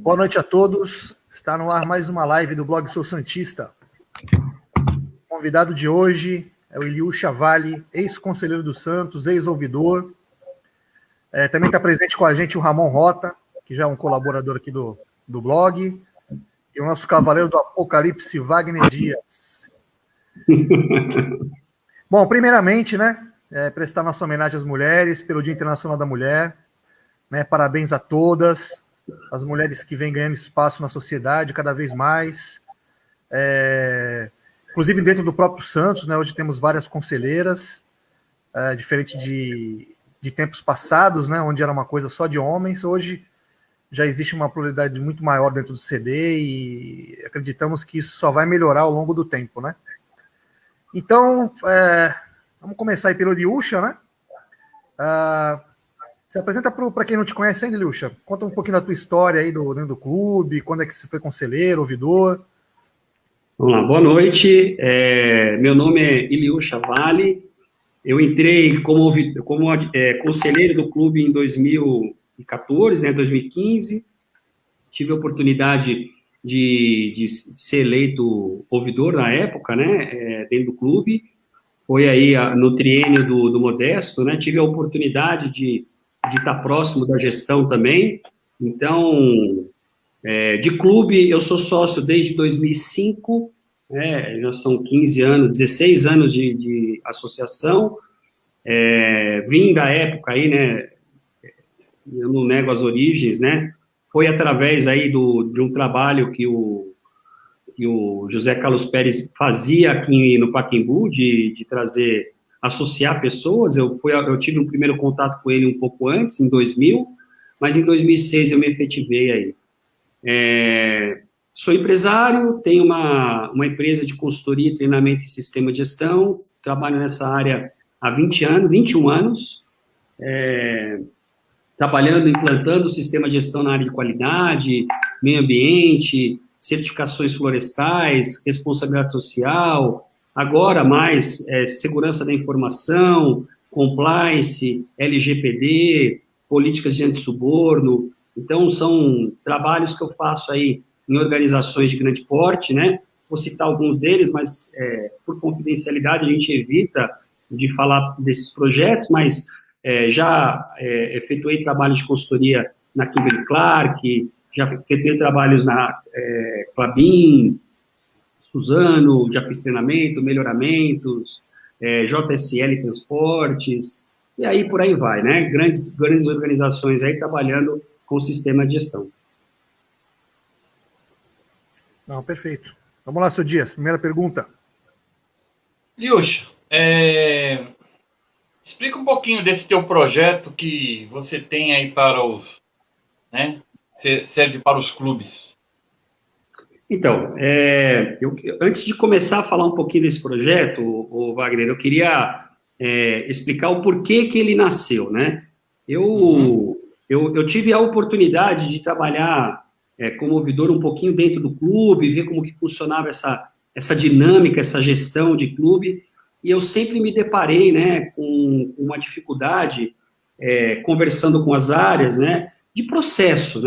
Boa noite a todos. Está no ar mais uma live do blog Sou Santista. O convidado de hoje é o Iliusha Vale, ex-conselheiro do Santos, ex-ouvidor. Também está presente com a gente o Ramon Rota, que já é um colaborador aqui do blog, e o nosso cavaleiro do Apocalipse, Wagner Dias. Bom, primeiramente, prestar nossa homenagem às mulheres pelo Dia Internacional da Mulher. Parabéns a todas, as mulheres que vêm ganhando espaço na sociedade cada vez mais. Inclusive dentro do próprio Santos, hoje temos várias conselheiras, diferente de tempos passados, onde era uma coisa só de homens. Hoje já existe uma pluralidade muito maior dentro do CD e acreditamos que isso só vai melhorar ao longo do tempo, Então, vamos começar aí pelo Iliusha, Se apresenta para quem não te conhece ainda, Iliusha. Conta um pouquinho da tua história aí dentro do clube, quando é que você foi conselheiro, ouvidor. Vamos lá, boa noite. Meu nome é Iliusha Vale. Eu entrei como conselheiro do clube em 2014, 2015. Tive a oportunidade de ser eleito ouvidor na época, dentro do clube. Foi aí no triênio do Modesto, Tive a oportunidade de estar próximo da gestão também. Então, de clube, eu sou sócio desde 2005, já são 15 anos, 16 anos de associação. Vim da época aí, eu não nego as origens, Foi através aí de um trabalho que o José Carlos Pérez fazia aqui no Pacaembu, de trazer, associar pessoas. Eu tive um primeiro contato com ele um pouco antes, em 2000, mas em 2006 eu me efetivei aí. Sou empresário, tenho uma empresa de consultoria, treinamento e sistema de gestão, trabalho nessa área há 21 anos, trabalhando, implantando o sistema de gestão na área de qualidade, meio ambiente, certificações florestais, responsabilidade social, agora mais segurança da informação, compliance, LGPD, políticas de antissuborno. Então, são trabalhos que eu faço aí em organizações de grande porte, Vou citar alguns deles, mas por confidencialidade a gente evita de falar desses projetos, mas já efetuei trabalhos de consultoria na Kimberly-Clark, já efetuei trabalhos na Klabin, Suzano, já fiz treinamento, melhoramentos, JSL Transportes, e aí por aí vai, Grandes organizações aí trabalhando com o sistema de gestão. Não, perfeito. Vamos lá, seu Dias, primeira pergunta. Iliusha, explica um pouquinho desse teu projeto que você tem aí para os, serve para os clubes. Então, antes de começar a falar um pouquinho desse projeto, o Wagner, eu queria explicar o porquê que ele nasceu, Eu tive a oportunidade de trabalhar como ouvidor um pouquinho dentro do clube, ver como que funcionava essa dinâmica, essa gestão de clube, e eu sempre me deparei, com uma dificuldade, conversando com as áreas, de processo,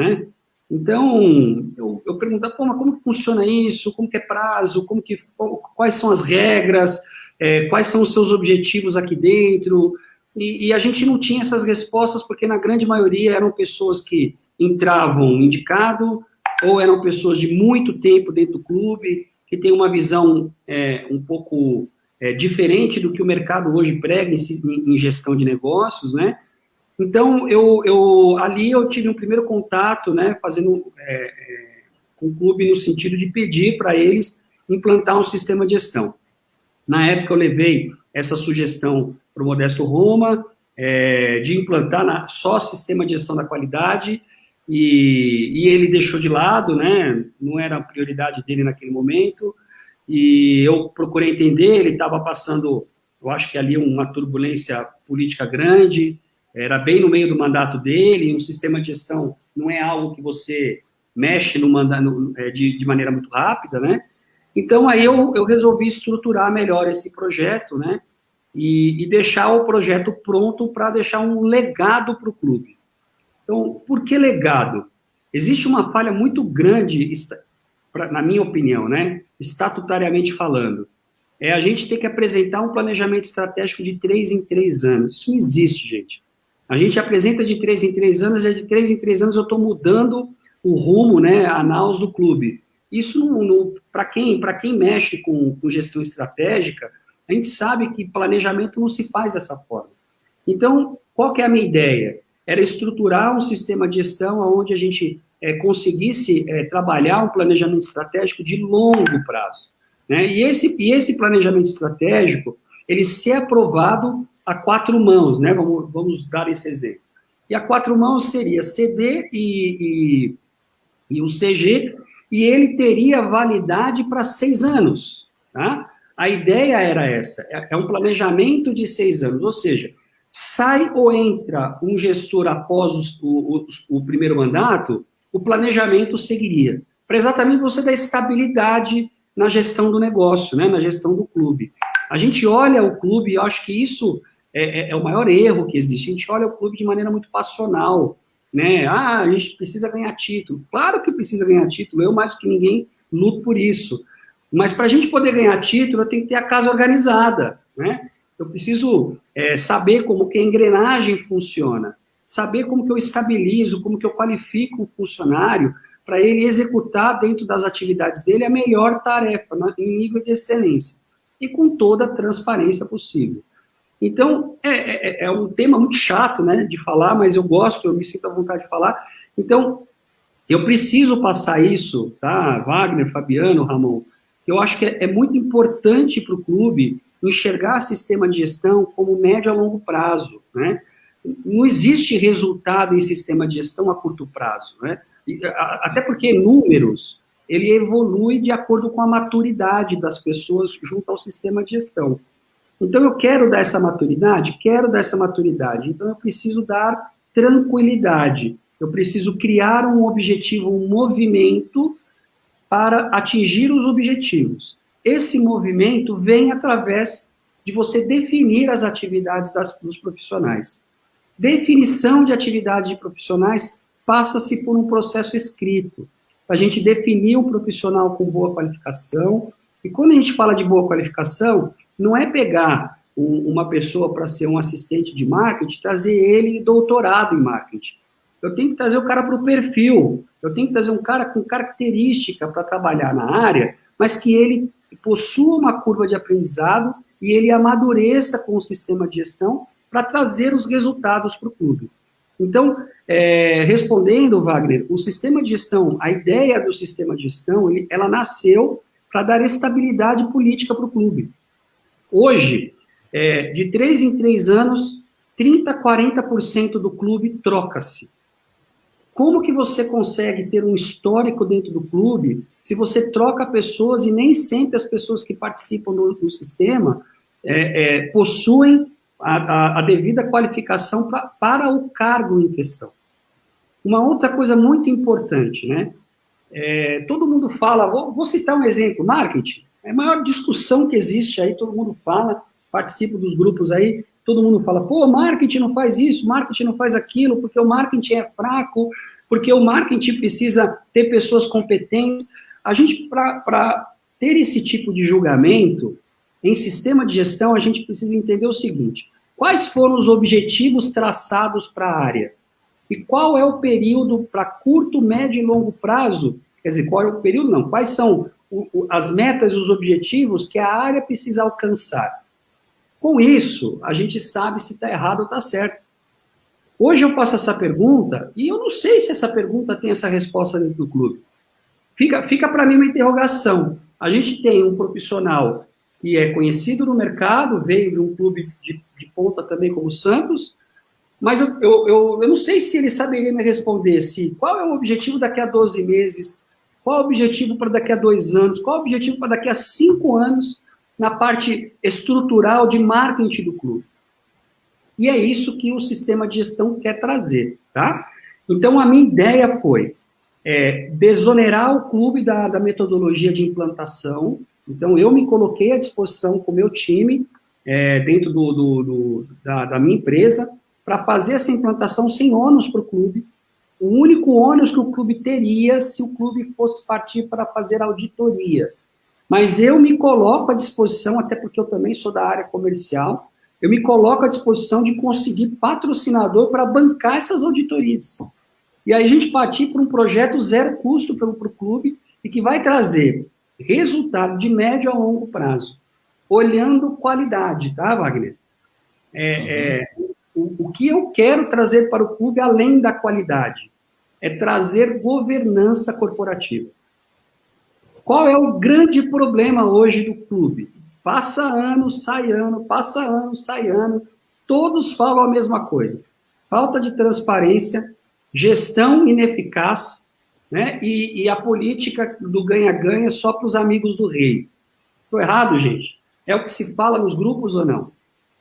Então, eu perguntava, mas como que funciona isso? Como que é prazo? Quais são as regras? Quais são os seus objetivos aqui dentro? E a gente não tinha essas respostas, porque na grande maioria eram pessoas que entravam indicado, ou eram pessoas de muito tempo dentro do clube, que têm uma visão um pouco diferente do que o mercado hoje prega em gestão de negócios, Então, ali eu tive um primeiro contato, fazendo com o clube no sentido de pedir para eles implantar um sistema de gestão. Na época, eu levei essa sugestão para o Modesto Roma, de implantar só sistema de gestão da qualidade, e ele deixou de lado, não era a prioridade dele naquele momento, e eu procurei entender, ele estava passando, eu acho que ali uma turbulência política grande, era bem no meio do mandato dele, um sistema de gestão não é algo que você mexe de maneira muito rápida, Então, aí eu resolvi estruturar melhor esse projeto, e deixar o projeto pronto para deixar um legado para o clube. Então, por que legado? Existe uma falha muito grande, na minha opinião, né, estatutariamente falando. A gente tem que apresentar um planejamento estratégico de 3 em 3 anos. Isso não existe, gente. A gente apresenta de 3 em 3 anos, e de 3 em 3 anos eu estou mudando o rumo, né, a naus do clube. Isso, para quem mexe com gestão estratégica, a gente sabe que planejamento não se faz dessa forma. Então, qual que é a minha ideia? Era estruturar um sistema de gestão onde a gente conseguisse trabalhar um planejamento estratégico de longo prazo. Né? E esse planejamento estratégico, ele ser aprovado a 4 mãos, né? Vamos dar esse exemplo. E a 4 mãos seria CD e o CG, e ele teria validade para 6 anos. Tá? A ideia era essa, é um planejamento de 6 anos, ou seja, sai ou entra um gestor após o primeiro mandato, o planejamento seguiria, para exatamente você dar estabilidade na gestão do negócio, né, na gestão do clube. A gente olha o clube, e eu acho que isso é o maior erro que existe, a gente olha o clube de maneira muito passional, né, a gente precisa ganhar título. Claro que precisa ganhar título, eu mais do que ninguém luto por isso, mas para a gente poder ganhar título, eu tenho que ter a casa organizada, né, eu preciso saber como que a engrenagem funciona, saber como que eu estabilizo, como que eu qualifico o funcionário para ele executar dentro das atividades dele a melhor tarefa, em nível de excelência, e com toda a transparência possível. Então, é um tema muito chato, né, de falar, mas eu gosto, eu me sinto à vontade de falar. Então, eu preciso passar isso, tá, Wagner, Fabiano, Ramon, eu acho que é muito importante para o clube enxergar sistema de gestão como médio a longo prazo, né? Não existe resultado em sistema de gestão a curto prazo, né? Até porque números, ele evolui de acordo com a maturidade das pessoas junto ao sistema de gestão. Então, eu quero dar essa maturidade? Quero dar essa maturidade. Então, eu preciso dar tranquilidade. Eu preciso criar um objetivo, um movimento para atingir os objetivos. Esse movimento vem através de você definir as atividades dos profissionais. Definição de atividades de profissionais passa-se por um processo escrito. A gente definir um profissional com boa qualificação. E quando a gente fala de boa qualificação, não é pegar uma pessoa para ser um assistente de marketing, trazer ele doutorado em marketing. Eu tenho que trazer o cara para o perfil. Eu tenho que trazer um cara com característica para trabalhar na área, mas que ele possua uma curva de aprendizado e ele amadureça com o sistema de gestão para trazer os resultados para o clube. Então, respondendo, Wagner, o sistema de gestão, a ideia do sistema de gestão, ela nasceu para dar estabilidade política para o clube. Hoje, de 3 em 3 anos, 30% a 40% do clube troca-se. Como que você consegue ter um histórico dentro do clube se você troca pessoas e nem sempre as pessoas que participam do sistema possuem a devida qualificação para o cargo em questão? Uma outra coisa muito importante, né? Todo mundo fala, vou citar um exemplo, marketing. É a maior discussão que existe aí, todo mundo fala, participo dos grupos aí, todo mundo fala, pô, marketing não faz isso, marketing não faz aquilo, porque o marketing é fraco, porque o marketing precisa ter pessoas competentes. A gente, para ter esse tipo de julgamento, em sistema de gestão, a gente precisa entender o seguinte, quais foram os objetivos traçados para a área? E qual é o período para curto, médio e longo prazo? Quer dizer, qual é o período? Não, quais são as metas e os objetivos que a área precisa alcançar? Com isso, a gente sabe se está errado ou está certo. Hoje eu faço essa pergunta e eu não sei se essa pergunta tem essa resposta dentro do clube. Fica para mim uma interrogação. A gente tem um profissional que é conhecido no mercado, veio de um clube de ponta também como o Santos, mas eu não sei se ele saberia me responder qual é o objetivo daqui a 12 meses, qual é o objetivo para daqui a 2 anos, qual é o objetivo para daqui a 5 anos na parte estrutural de marketing do clube. E é isso que o sistema de gestão quer trazer, tá? Então, a minha ideia foi desonerar o clube da metodologia de implantação. Então, eu me coloquei à disposição com o meu time, dentro da minha empresa, para fazer essa implantação sem ônus para o clube, o único ônus que o clube teria se o clube fosse partir para fazer auditoria. Mas eu me coloco à disposição, até porque eu também sou da área comercial, eu me coloco à disposição de conseguir patrocinador para bancar essas auditorias. E aí a gente partir para um projeto zero custo para o clube e que vai trazer resultado de médio a longo prazo, olhando qualidade, tá, Wagner? O que eu quero trazer para o clube, além da qualidade, é trazer governança corporativa. Qual é o grande problema hoje do clube? Passa ano, sai ano, passa ano, sai ano, todos falam a mesma coisa. Falta de transparência, gestão ineficaz, né? E a política do ganha-ganha só para os amigos do rei. Estou errado, gente? É o que se fala nos grupos ou não?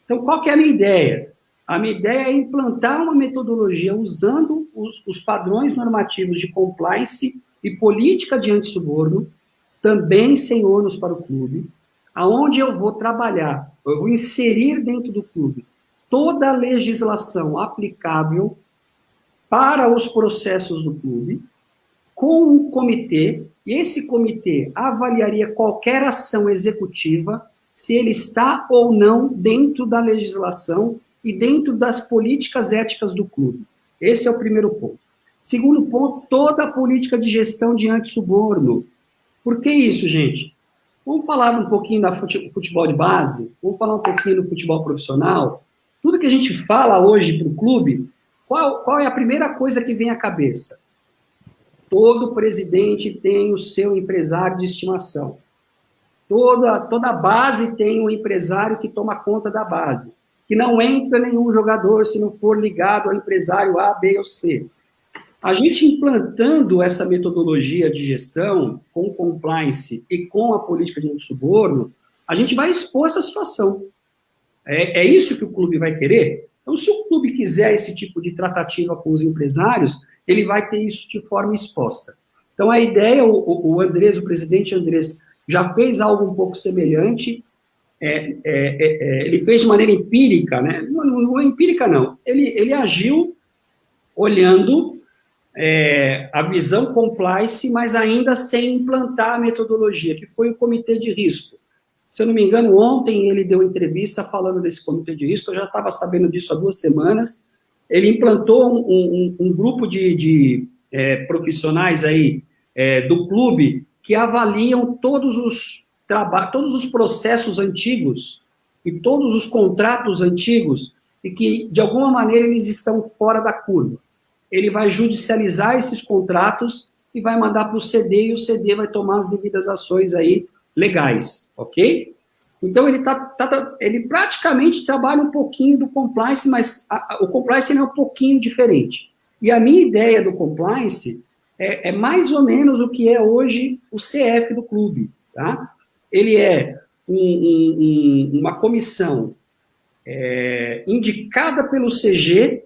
Então, qual que é a minha ideia? A minha ideia é implantar uma metodologia usando os padrões normativos de compliance e política de antissuborno, também sem ônus para o clube, aonde eu vou trabalhar, eu vou inserir dentro do clube toda a legislação aplicável para os processos do clube, com um comitê, e esse comitê avaliaria qualquer ação executiva, se ele está ou não dentro da legislação e dentro das políticas éticas do clube. Esse é o primeiro ponto. Segundo ponto, toda a política de gestão de antissuborno. Por que isso, gente? Vamos falar um pouquinho do futebol de base, vamos falar um pouquinho do futebol profissional. Tudo que a gente fala hoje para o clube, qual é a primeira coisa que vem à cabeça? Todo presidente tem o seu empresário de estimação. Toda base tem um empresário que toma conta da base. Que não entra nenhum jogador se não for ligado ao empresário A, B ou C. A gente implantando essa metodologia de gestão com compliance e com a política de antissuborno, a gente vai expor essa situação. É isso que o clube vai querer? Então, se o clube quiser esse tipo de tratativa com os empresários, ele vai ter isso de forma exposta. Então, a ideia, o Andrés, o presidente Andrés, já fez algo um pouco semelhante, ele fez de maneira empírica, né? Não é empírica, não. Ele agiu olhando a visão compliance, mas ainda sem implantar a metodologia, que foi o comitê de risco. Se eu não me engano, ontem ele deu entrevista falando desse comitê de risco, eu já estava sabendo disso há 2 semanas. Ele implantou um grupo de profissionais aí do clube que avaliam todos os processos antigos e todos os contratos antigos e que, de alguma maneira, eles estão fora da curva. Ele vai judicializar esses contratos e vai mandar para o CD, e o CD vai tomar as devidas ações aí legais, ok? Então, ele praticamente trabalha um pouquinho do compliance, mas o compliance é um pouquinho diferente. E a minha ideia do compliance é mais ou menos o que é hoje o CF do clube, tá? Ele é uma comissão indicada pelo CG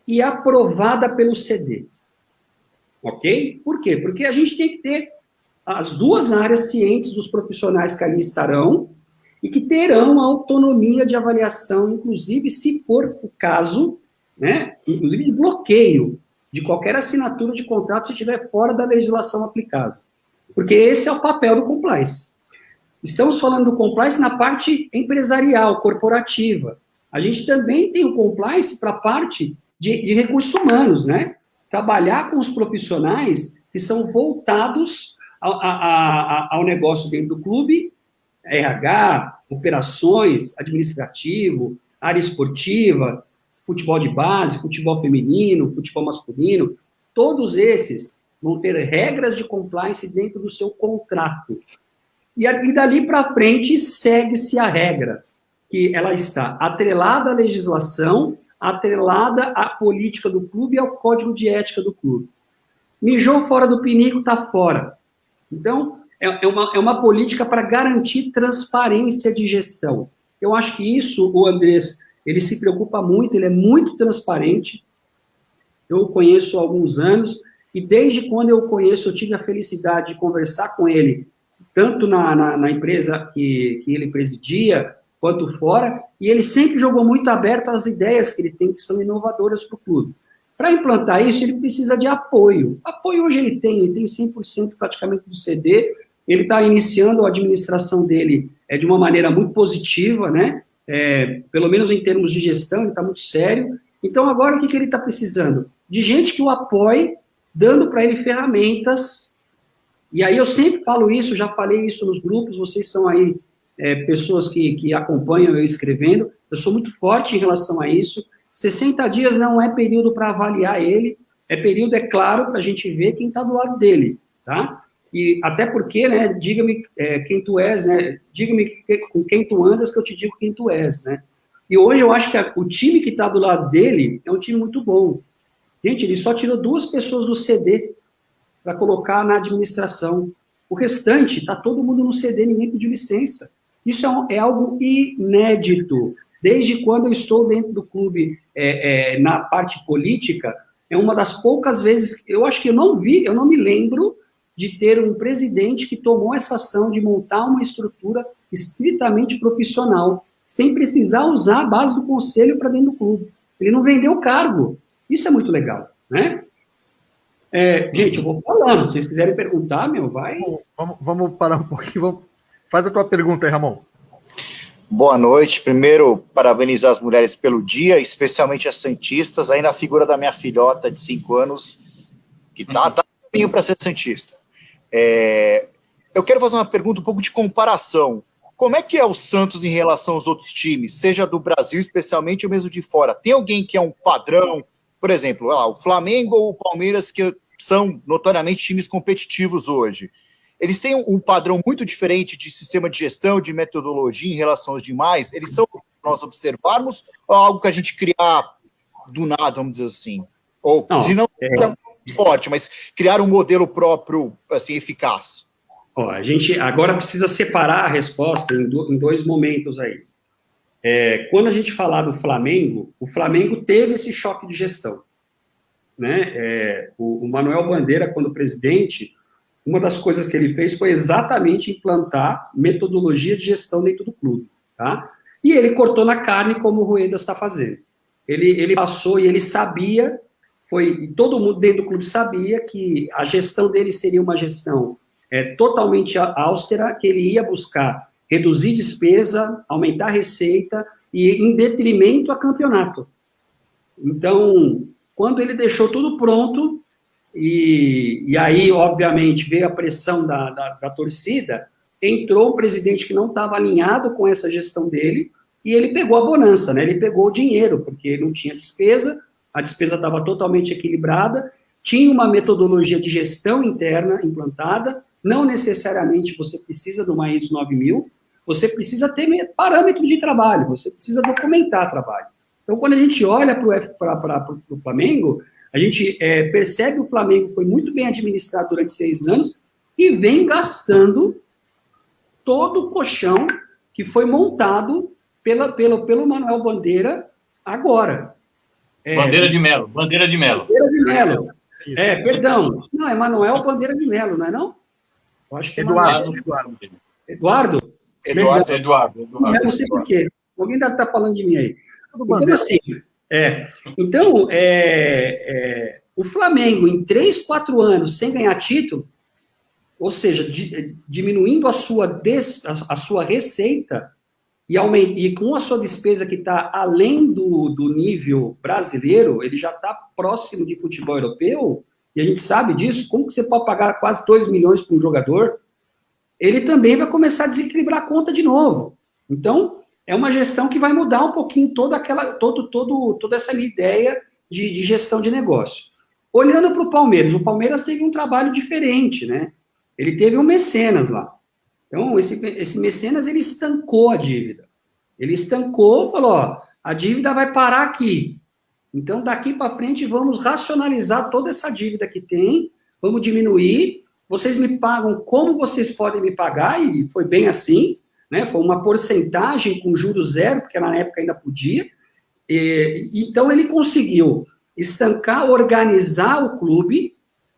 e aprovada pelo CD. Ok? Por quê? Porque a gente tem que ter as 2 áreas cientes dos profissionais que ali estarão e que terão autonomia de avaliação, inclusive, se for o caso, né, inclusive de bloqueio de qualquer assinatura de contrato se estiver fora da legislação aplicável. Porque esse é o papel do compliance. Estamos falando do compliance na parte empresarial, corporativa. A gente também tem o compliance para a parte de recursos humanos, né? Trabalhar com os profissionais que são voltados ao negócio dentro do clube, RH, operações, administrativo, área esportiva, futebol de base, futebol feminino, futebol masculino, todos esses vão ter regras de compliance dentro do seu contrato. E dali para frente segue-se a regra, que ela está atrelada à legislação, atrelada à política do clube e ao código de ética do clube. Mijou fora do pinico, está fora. Então, é uma política para garantir transparência de gestão. Eu acho que isso, o Andrés, ele se preocupa muito, ele é muito transparente. Eu o conheço há alguns anos, e desde quando eu o conheço, eu tive a felicidade de conversar com ele, tanto na empresa que ele presidia, quanto fora, e ele sempre jogou muito aberto às ideias que ele tem, que são inovadoras para o clube. Para implantar isso, ele precisa de apoio. Apoio hoje ele tem 100% praticamente do CD, ele está iniciando a administração dele de uma maneira muito positiva, né? Pelo menos em termos de gestão, ele está muito sério. Então, agora, o que ele está precisando? De gente que o apoie, dando para ele ferramentas. E aí eu sempre falo isso, já falei isso nos grupos, vocês são aí pessoas que acompanham eu escrevendo, eu sou muito forte em relação a isso. 60 dias não é período para avaliar ele, período, é claro, para a gente ver quem está do lado dele, tá? E até porque, né, diga-me quem tu és, né, diga-me com quem tu andas que eu te digo quem tu és, né? E hoje eu acho que o time que está do lado dele é um time muito bom. Gente, ele só tirou 2 pessoas do CD para colocar na administração. O restante, está todo mundo no CD, ninguém pediu licença. Isso é algo inédito. Desde quando eu estou dentro do clube na parte política, é uma das poucas vezes, eu acho que eu não me lembro de ter um presidente que tomou essa ação de montar uma estrutura estritamente profissional, sem precisar usar a base do conselho para dentro do clube. Ele não vendeu o cargo. Isso é muito legal, né? Gente, eu vou falando. Se vocês quiserem perguntar, vai. Vamos parar um pouquinho. Faz a tua pergunta aí, Ramon. Boa noite. Primeiro, parabenizar as mulheres pelo dia, especialmente as santistas, aí na figura da minha filhota de 5 anos, que tá caminho para ser santista. Eu quero fazer uma pergunta um pouco de comparação. Como é que é o Santos em relação aos outros times, seja do Brasil, especialmente, ou mesmo de fora? Tem alguém que é um padrão? Por exemplo, o Flamengo ou o Palmeiras, que são notoriamente times competitivos hoje. Eles têm um padrão muito diferente de sistema de gestão, de metodologia em relação aos demais? Eles são para nós observarmos ou algo que a gente criar do nada, vamos dizer assim? Ou, se não é forte, mas criar um modelo próprio, assim, eficaz? A gente agora precisa separar a resposta em 2 momentos aí. Quando a gente falar do Flamengo, o Flamengo teve esse choque de gestão, né? O Manuel Bandeira, quando presidente, uma das coisas que ele fez foi exatamente implantar metodologia de gestão dentro do clube, tá? E ele cortou na carne como o Ruedas está fazendo. Ele passou e ele sabia, e todo mundo dentro do clube sabia que a gestão dele seria uma gestão totalmente austera, que ele ia buscar reduzir despesa, aumentar a receita e em detrimento a campeonato. Então, quando ele deixou tudo pronto, e aí, obviamente, veio a pressão da torcida, entrou um presidente que não estava alinhado com essa gestão dele, e ele pegou a bonança, né? Ele pegou o dinheiro, porque não tinha despesa, a despesa estava totalmente equilibrada, tinha uma metodologia de gestão interna implantada, não necessariamente você precisa de uma ISO 9000, você precisa ter parâmetros de trabalho, você precisa documentar trabalho. Então, quando a gente olha para o Flamengo, a gente percebe que o Flamengo foi muito bem administrado durante 6 anos e vem gastando todo o colchão que foi montado pelo Manuel Bandeira agora. Bandeira de Melo. Bandeira de Melo. Perdão. Não, é Manuel Bandeira de Melo, não é não? Eu acho que é Eduardo. Eduardo? Eduardo. Eu não sei por quê. Alguém deve estar falando de mim aí. Então, assim, o Flamengo, em 3, 4 anos, sem ganhar título, ou seja, diminuindo a sua receita e com a sua despesa que está além do nível brasileiro, ele já está próximo de futebol europeu, e a gente sabe disso, como que você pode pagar quase 2 milhões para um jogador? Ele também vai começar a desequilibrar a conta de novo. Então, é uma gestão que vai mudar um pouquinho toda essa minha ideia de gestão de negócio. Olhando para o Palmeiras teve um trabalho diferente, né? Ele teve um mecenas lá. Então, esse mecenas, ele estancou a dívida. Ele estancou, falou, a dívida vai parar aqui. Então, daqui para frente, vamos racionalizar toda essa dívida que tem, vamos diminuir, vocês me pagam como vocês podem me pagar, e foi bem assim, né? Foi uma porcentagem com juros zero, porque na época ainda podia. Então, ele conseguiu estancar, organizar o clube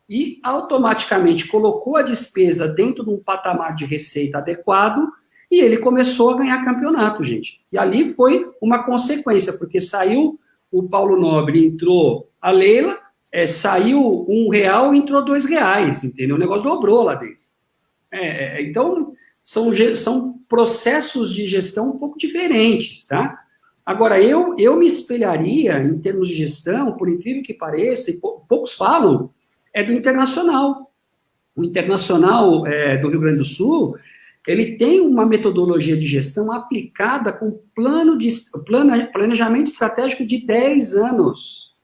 e automaticamente colocou a despesa dentro de um patamar de receita adequado e ele começou a ganhar campeonato, gente. E ali foi uma consequência, porque saiu o Paulo Nobre, entrou a Leila, saiu R$1, entrou R$2, entendeu? O negócio dobrou lá dentro. Então, são processos de gestão um pouco diferentes, tá? Agora, eu me espelharia, em termos de gestão, por incrível que pareça, e poucos falam, do Internacional. O Internacional do Rio Grande do Sul, ele tem uma metodologia de gestão aplicada com planejamento estratégico de 10 anos.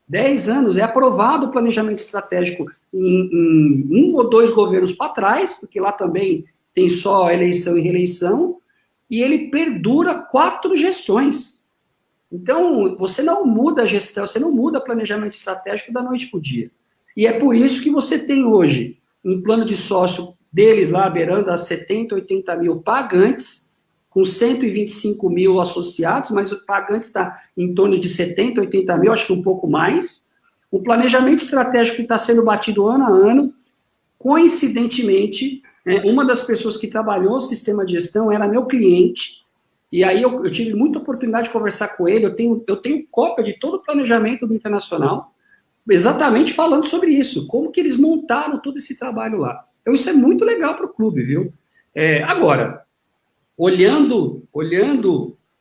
10 anos. É aprovado o planejamento estratégico em 1 ou 2 governos para trás, porque lá também tem só eleição e reeleição, e ele perdura 4 gestões. Então, você não muda a gestão, você não muda o planejamento estratégico da noite para o dia. E é por isso que você tem hoje um plano de sócio deles lá, beirando a 70, 80 mil pagantes, com 125 mil associados, mas o pagante está em torno de 70, 80 mil, acho que um pouco mais. O planejamento estratégico que está sendo batido ano a ano, coincidentemente, uma das pessoas que trabalhou no sistema de gestão era meu cliente, e aí eu tive muita oportunidade de conversar com ele, eu tenho cópia de todo o planejamento do Internacional, exatamente falando sobre isso, como que eles montaram todo esse trabalho lá. Então isso é muito legal para o clube, viu? Agora, olhando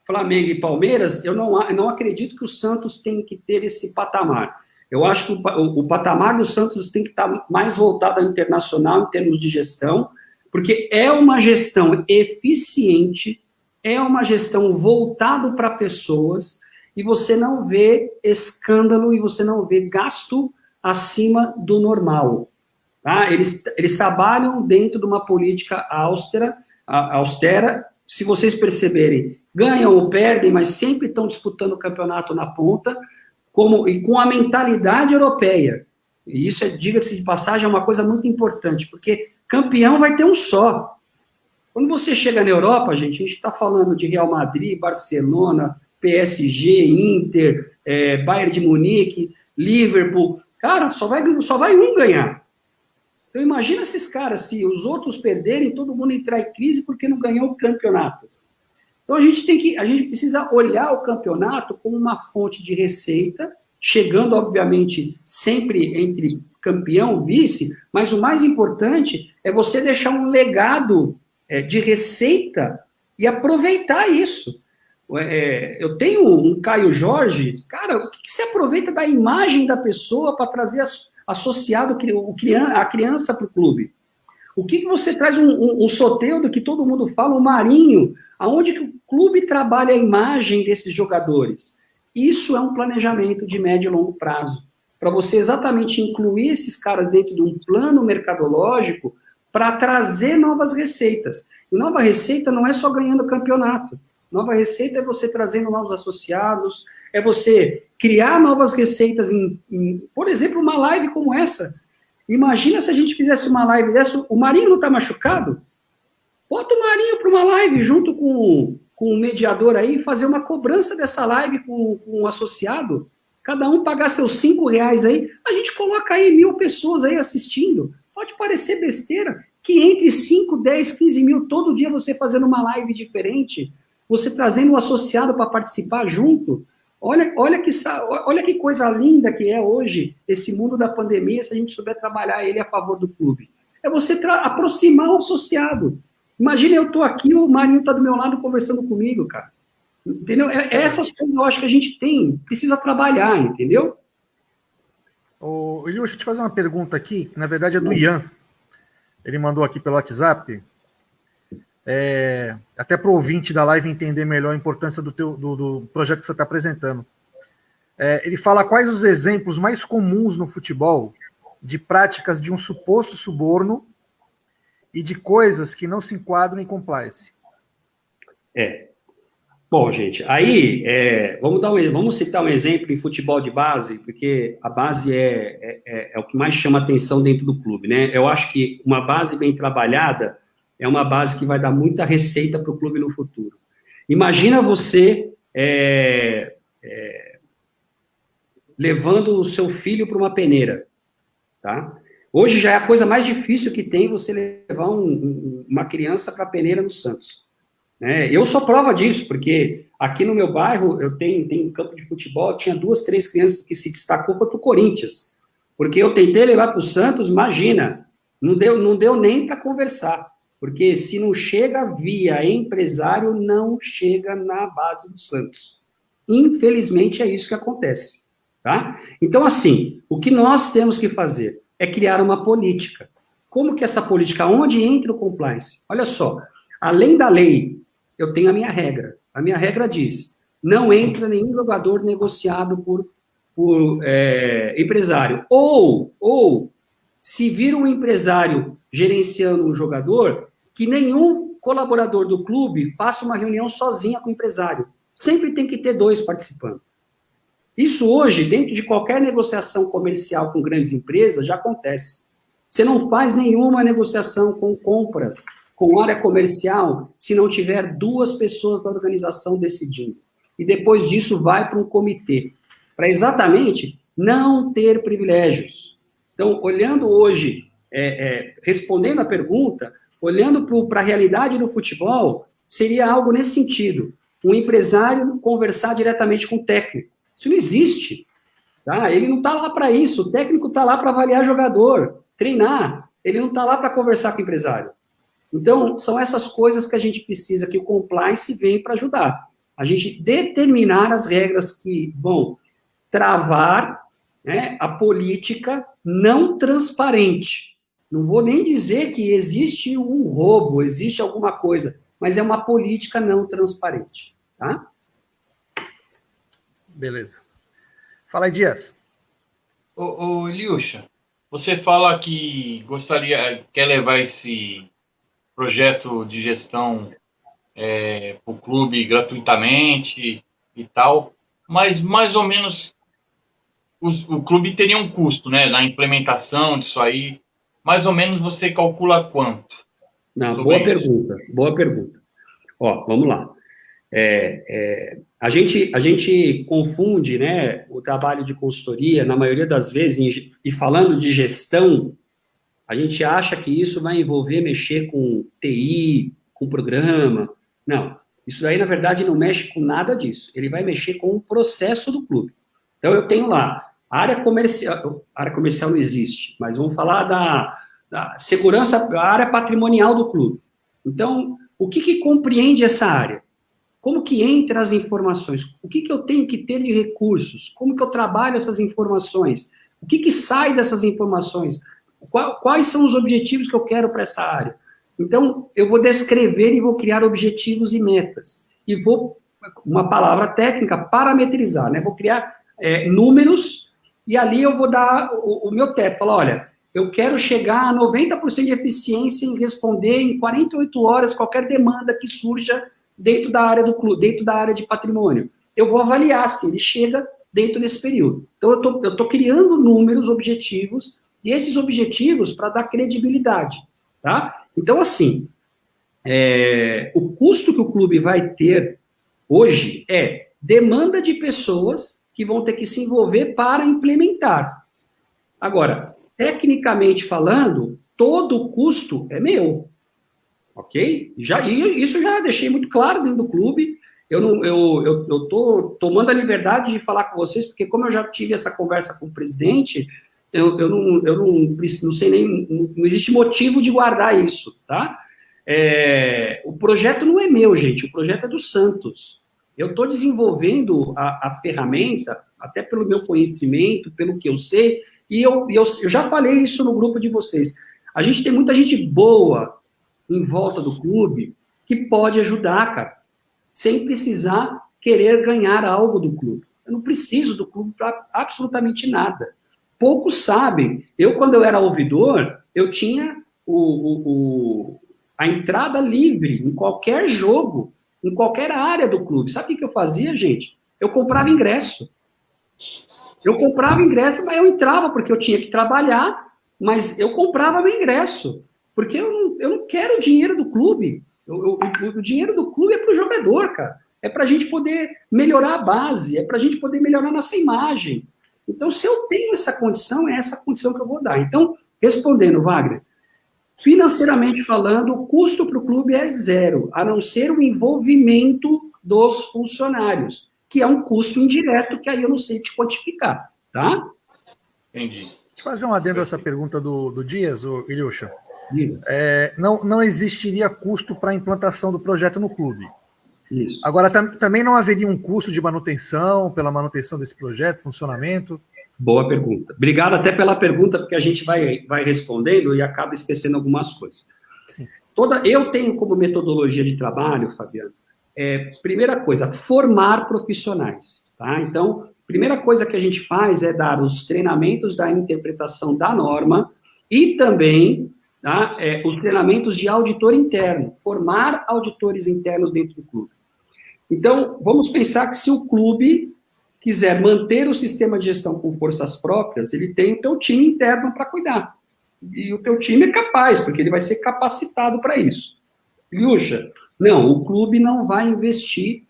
Flamengo e Palmeiras, eu não acredito que o Santos tem que ter esse patamar. Eu acho que o patamar do Santos tem que estar mais voltado ao internacional em termos de gestão, porque é uma gestão eficiente, é uma gestão voltada para pessoas, e você não vê escândalo e você não vê gasto acima do normal. Tá? Eles trabalham dentro de uma política austera. Se vocês perceberem, ganham ou perdem, mas sempre estão disputando o campeonato na ponta, e com a mentalidade europeia. E isso, diga-se de passagem, é uma coisa muito importante, porque campeão vai ter um só. Quando você chega na Europa, gente, a gente está falando de Real Madrid, Barcelona, PSG, Inter, Bayern de Munique, Liverpool. Cara, só vai um ganhar. Então imagina esses caras, se os outros perderem, todo mundo entrar em crise porque não ganhou o campeonato. Então a gente precisa olhar o campeonato como uma fonte de receita, chegando, obviamente, sempre entre campeão e vice, mas o mais importante é você deixar um legado de receita e aproveitar isso. Eu tenho um Caio Jorge, cara, o que você aproveita da imagem da pessoa para trazer associado a criança para o clube? O que você traz um Soteldo que todo mundo fala, o Marinho, aonde que o clube trabalha a imagem desses jogadores? Isso é um planejamento de médio e longo prazo, para você exatamente incluir esses caras dentro de um plano mercadológico para trazer novas receitas. E nova receita não é só ganhando campeonato. Nova receita é você trazendo novos associados, é você criar novas receitas por exemplo, uma live como essa. Imagina se a gente fizesse uma live dessa, o Marinho não está machucado? Bota o Marinho para uma live junto com o mediador aí, fazer uma cobrança dessa live com um associado, cada um pagar seus R$5 aí, a gente coloca aí 1.000 pessoas aí assistindo. Pode parecer besteira, que entre 5, 10, 15 mil todo dia você fazendo uma live diferente, você trazendo um associado para participar junto. Olha que coisa linda que é hoje esse mundo da pandemia, se a gente souber trabalhar ele a favor do clube. É você aproximar o associado. Imagina, eu estou aqui, o Marinho está do meu lado conversando comigo, cara. Entendeu? Essas coisas eu acho que a gente precisa trabalhar, entendeu? Eliu, deixa eu te fazer uma pergunta aqui, na verdade é do Ian. Ele mandou aqui pelo WhatsApp. Até para o ouvinte da live entender melhor a importância do projeto que você está apresentando. Ele fala quais os exemplos mais comuns no futebol de práticas de um suposto suborno e de coisas que não se enquadram em compliance. Bom, gente, aí vamos citar um exemplo em futebol de base, porque a base é o que mais chama atenção dentro do clube, né? Eu acho que uma base bem trabalhada é uma base que vai dar muita receita para o clube no futuro. Imagina você levando o seu filho para uma peneira, tá? Hoje já é a coisa mais difícil que tem você levar uma criança para a peneira no Santos. Eu sou prova disso, porque Aqui no meu bairro, eu tenho um campo de futebol, tinha 2, 3 crianças que se destacou, foi pro Corinthians. Porque eu tentei levar para o Santos, imagina, não deu nem para conversar. Porque se não chega via empresário, não chega na base do Santos. Infelizmente, é isso que acontece. Tá? Então, assim, o que nós temos que fazer é criar uma política. Como que essa política, onde entra o compliance? Olha só, além da lei, eu tenho a minha regra. A minha regra diz, não entra nenhum jogador negociado por empresário. Ou, se vir um empresário gerenciando um jogador, que nenhum colaborador do clube faça uma reunião sozinha com o empresário. Sempre tem que ter 2 participando. Isso hoje, dentro de qualquer negociação comercial com grandes empresas, já acontece. Você não faz nenhuma negociação com compras, com área comercial, se não tiver 2 pessoas da organização decidindo. E depois disso vai para um comitê, para exatamente não ter privilégios. Então, olhando hoje, respondendo a pergunta, olhando para a realidade do futebol, seria algo nesse sentido. Um empresário conversar diretamente com o técnico. Isso não existe. Tá? Ele não está lá para isso. O técnico está lá para avaliar jogador, treinar. Ele não está lá para conversar com o empresário. Então, são essas coisas que a gente precisa, que o compliance vem para ajudar. A gente determinar as regras que vão travar, né, a política não transparente. Não vou nem dizer que existe um roubo, existe alguma coisa, mas é uma política não transparente. Tá? Beleza. Fala aí, Dias. Ô, Iliusha, você fala que quer levar esse projeto de gestão para o clube gratuitamente e tal, mas mais ou menos o clube teria um custo, né, na implementação disso aí. Mais ou menos você calcula quanto? Não, boa pergunta. Ó, vamos lá. A gente confunde, né, o trabalho de consultoria, na maioria das vezes, e falando de gestão, a gente acha que isso vai envolver mexer com TI, com programa. Não, isso daí, na verdade, não mexe com nada disso. Ele vai mexer com o processo do clube. Então, eu tenho lá, a área comercial não existe, mas vamos falar da segurança, a área patrimonial do clube. Então, o que compreende essa área? Como que entra as informações? O que eu tenho que ter de recursos? Como que eu trabalho essas informações? O que sai dessas informações? Quais são os objetivos que eu quero para essa área? Então, eu vou descrever e vou criar objetivos e metas. E vou, uma palavra técnica, parametrizar, né? Vou criar números e ali eu vou dar o meu teto. Falar, olha, eu quero chegar a 90% de eficiência em responder em 48 horas qualquer demanda que surja dentro da área do clube, dentro da área de patrimônio. Eu vou avaliar se ele chega dentro desse período. Então, eu estou criando números, objetivos, e esses objetivos para dar credibilidade. Tá? Então, assim, o custo que o clube vai ter hoje é demanda de pessoas que vão ter que se envolver para implementar. Agora, tecnicamente falando, todo o custo é meu. Ok? Isso já deixei muito claro dentro do clube. Eu estou tomando a liberdade de falar com vocês, porque como eu já tive essa conversa com o presidente, eu não sei nem, não existe motivo de guardar isso, tá? O projeto não é meu, gente, o projeto é do Santos. Eu estou desenvolvendo a ferramenta, até pelo meu conhecimento, pelo que eu sei, e eu já falei isso no grupo de vocês. A gente tem muita gente boa em volta do clube que pode ajudar, cara, sem precisar querer ganhar algo do clube. Eu não preciso do clube para absolutamente nada. Poucos sabem. Quando eu era ouvidor, eu tinha a entrada livre em qualquer jogo, em qualquer área do clube. Sabe o que eu fazia, gente? Eu comprava ingresso. Mas eu entrava porque eu tinha que trabalhar, mas eu comprava meu ingresso. Porque eu não quero o dinheiro do clube. O dinheiro do clube é para o jogador, cara. É para a gente poder melhorar a base, é para a gente poder melhorar a nossa imagem. Então, se eu tenho essa condição, é essa condição que eu vou dar. Então, respondendo, Wagner, financeiramente falando, o custo para o clube é 0, a não ser o envolvimento dos funcionários, que é um custo indireto que aí eu não sei te quantificar, tá? Entendi. Deixa eu fazer um adendo a essa pergunta do Dias, o Iliusha. Diga. Não existiria custo para a implantação do projeto no clube. Isso. Agora, também não haveria um custo de manutenção, pela manutenção desse projeto, funcionamento? Boa pergunta. Obrigado até pela pergunta, porque a gente vai respondendo e acaba esquecendo algumas coisas. Sim. Eu tenho como metodologia de trabalho, Fabiano, primeira coisa, formar profissionais, tá? Então, primeira coisa que a gente faz é dar os treinamentos da interpretação da norma e também, tá, os treinamentos de auditor interno, formar auditores internos dentro do clube. Então, vamos pensar que se o clube quiser manter o sistema de gestão com forças próprias, ele tem o teu time interno para cuidar. E o teu time é capaz, porque ele vai ser capacitado para isso. Iliusha, não, o clube não vai investir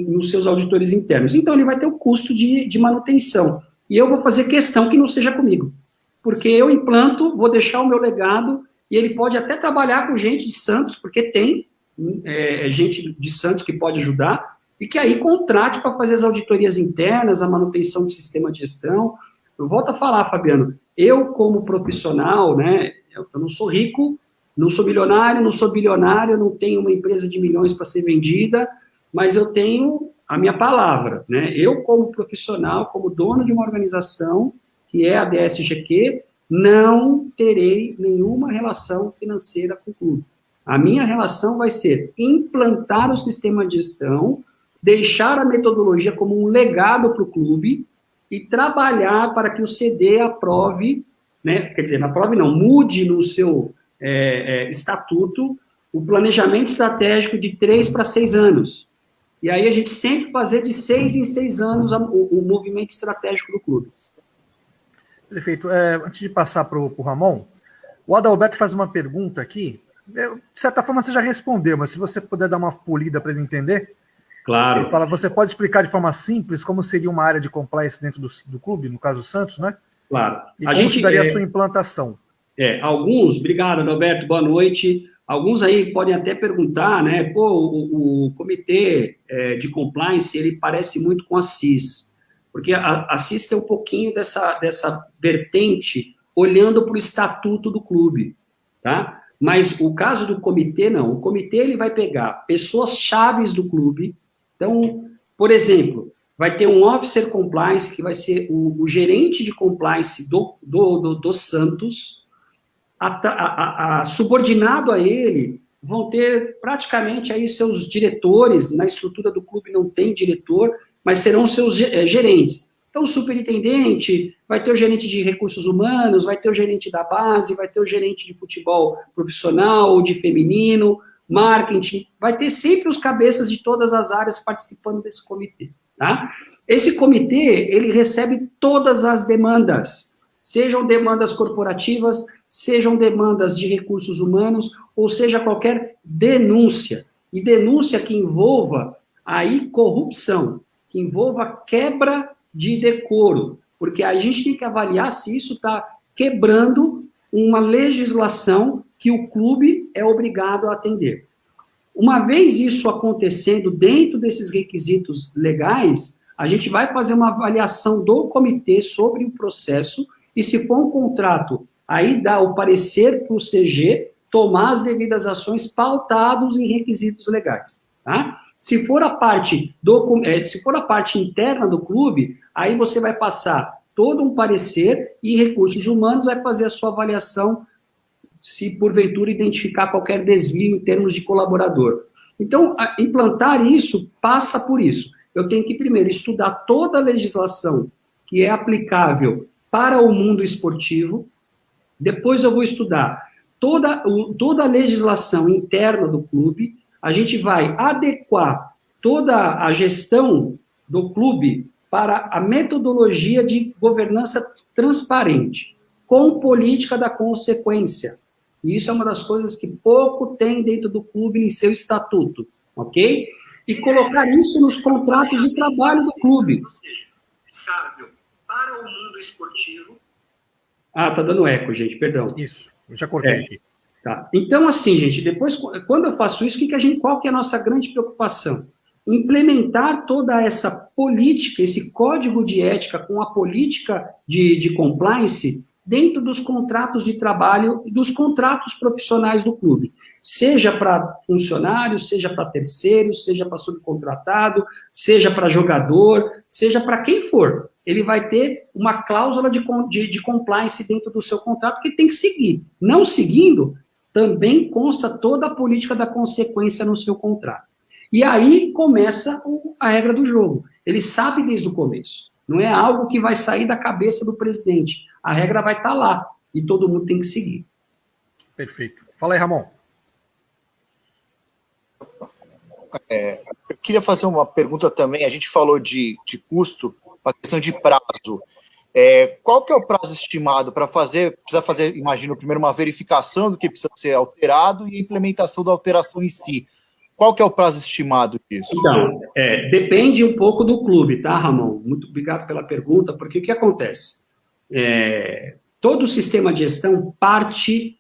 nos seus auditores internos. Então, ele vai ter o custo de manutenção. E eu vou fazer questão que não seja comigo. Porque eu implanto, vou deixar o meu legado, e ele pode até trabalhar com gente de Santos, porque tem gente de Santos que pode ajudar, e que aí contrate para fazer as auditorias internas, a manutenção do sistema de gestão. Eu volto a falar, Fabiano, eu como profissional, né, eu não sou rico, não sou milionário, não sou bilionário, não tenho uma empresa de milhões para ser vendida, mas eu tenho a minha palavra, né? Eu como profissional, como dono de uma organização, que é a DSGQ, não terei nenhuma relação financeira com o clube. A minha relação vai ser implantar o sistema de gestão, deixar a metodologia como um legado para o clube e trabalhar para que o CD aprove, né, quer dizer, aprove não, mude no seu estatuto o planejamento estratégico de 3 para 6 anos. E aí a gente sempre fazer de 6 em 6 anos o movimento estratégico do clube. Perfeito. Antes de passar para o Ramon, o Adalberto faz uma pergunta aqui. De certa forma você já respondeu, mas se você puder dar uma polida para ele entender. Claro. Ele fala, você pode explicar de forma simples como seria uma área de compliance dentro do clube, no caso do Santos, né? Claro. E como se daria a sua implantação? Alguns, obrigado, Adalberto, boa noite. Alguns aí podem até perguntar, né? Pô, o comitê de compliance, ele parece muito com a CIS, porque a CIS tem um pouquinho dessa vertente olhando para o estatuto do clube, tá? Mas o caso do comitê, não. O comitê, ele vai pegar pessoas chaves do clube. Então, por exemplo, vai ter um officer compliance, que vai ser o gerente de compliance do Santos. Subordinado a ele, vão ter praticamente aí seus diretores. Na estrutura do clube não tem diretor, mas serão seus gerentes. Então, o superintendente, vai ter o gerente de recursos humanos, vai ter o gerente da base, vai ter o gerente de futebol profissional, de feminino, marketing, vai ter sempre os cabeças de todas as áreas participando desse comitê, tá? Esse comitê, ele recebe todas as demandas, sejam demandas corporativas, sejam demandas de recursos humanos, ou seja, qualquer denúncia. E denúncia que envolva aí corrupção, que envolva quebra de decoro, porque aí a gente tem que avaliar se isso está quebrando uma legislação que o clube é obrigado a atender. Uma vez isso acontecendo dentro desses requisitos legais, a gente vai fazer uma avaliação do comitê sobre o processo e, se for um contrato, aí dá o parecer para o CG tomar as devidas ações pautados em requisitos legais, tá? Se for a parte interna do clube, aí você vai passar todo um parecer e recursos humanos vai fazer a sua avaliação se porventura identificar qualquer desvio em termos de colaborador. Então, implantar isso passa por isso. Eu tenho que primeiro estudar toda a legislação que é aplicável para o mundo esportivo, depois eu vou estudar toda a legislação interna do clube, a gente vai adequar toda a gestão do clube para a metodologia de governança transparente, com política da consequência. E isso é uma das coisas que pouco tem dentro do clube em seu estatuto, ok? E colocar isso nos contratos de trabalho do clube. Para o mundo esportivo... tá dando eco, gente, perdão. Isso, eu já cortei aqui. Tá. Então, assim, gente, depois, quando eu faço isso, qual que é a nossa grande preocupação? implementar toda essa política, esse código de ética com a política de compliance dentro dos contratos de trabalho e dos contratos profissionais do clube. Seja para funcionários, seja para terceiros, seja para subcontratado, seja para jogador, seja para quem for. Ele vai ter uma cláusula de compliance dentro do seu contrato que tem que seguir. Não seguindo, também consta toda a política da consequência no seu contrato. E aí começa a regra do jogo. Ele sabe desde o começo. Não é algo que vai sair da cabeça do presidente. A regra vai estar lá e todo mundo tem que seguir. Perfeito. Fala aí, Ramon. Eu queria fazer uma pergunta também. A gente falou de custo, a questão de prazo. Qual que é o prazo estimado para fazer? Precisa fazer, imagino, primeiro uma verificação do que precisa ser alterado e a implementação da alteração em si. Qual que é o prazo estimado disso? Então, depende um pouco do clube, tá, Ramon? Muito obrigado pela pergunta, porque o que acontece? Todo o sistema de gestão parte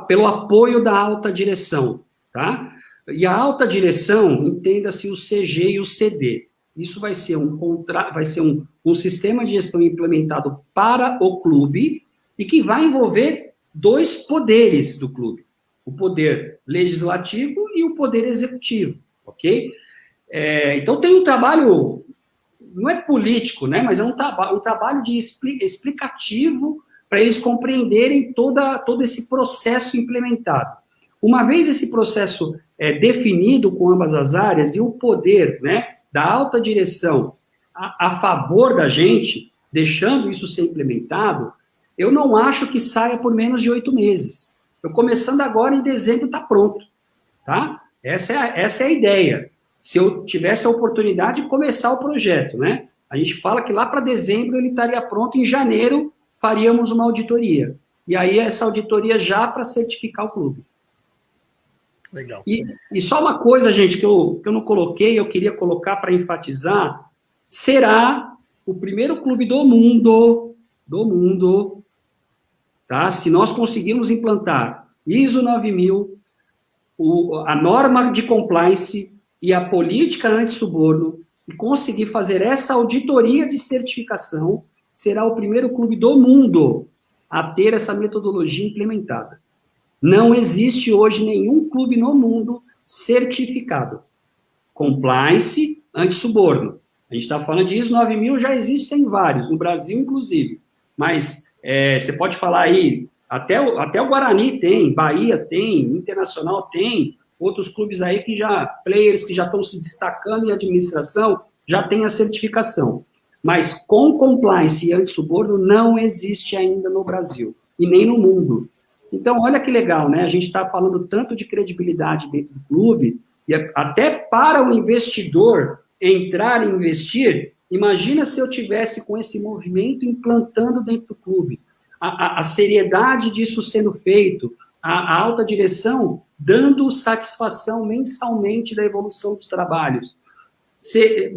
pelo apoio da alta direção, tá? E a alta direção, entenda-se o CG e o CD. Isso vai ser um sistema de gestão implementado para o clube e que vai envolver 2 poderes do clube. O poder legislativo e o poder executivo, ok? Então tem um trabalho, não é político, né, mas é um trabalho de explicativo para eles compreenderem todo esse processo implementado. Uma vez esse processo definido com ambas as áreas e o poder, né, da alta direção a favor da gente, deixando isso ser implementado, eu não acho que saia por menos de 8 meses. Eu começando agora, em dezembro, está pronto, tá? Essa é a ideia. Se eu tivesse a oportunidade de começar o projeto, né? A gente fala que lá para dezembro ele estaria pronto, em janeiro faríamos uma auditoria. E aí essa auditoria já para certificar o clube. Legal. E só uma coisa, gente, que eu não coloquei, eu queria colocar para enfatizar, será o primeiro clube do mundo, tá? Se nós conseguirmos implantar ISO 9000, a norma de compliance e a política anti-suborno, e conseguir fazer essa auditoria de certificação, será o primeiro clube do mundo a ter essa metodologia implementada. Não existe hoje nenhum clube no mundo certificado. Compliance anti-suborno. A gente está falando de ISO 9000, já existem vários, no Brasil inclusive. Mas você pode falar aí, até o Guarani tem, Bahia tem, Internacional tem, outros clubes aí players que já estão se destacando em administração, já tem a certificação. Mas com compliance e anti-suborno não existe ainda no Brasil, e nem no mundo. Então, olha que legal, né? A gente está falando tanto de credibilidade dentro do clube, e até para o investidor entrar e investir, imagina se eu tivesse com esse movimento implantando dentro do clube. A seriedade disso sendo feito, a alta direção dando satisfação mensalmente da evolução dos trabalhos.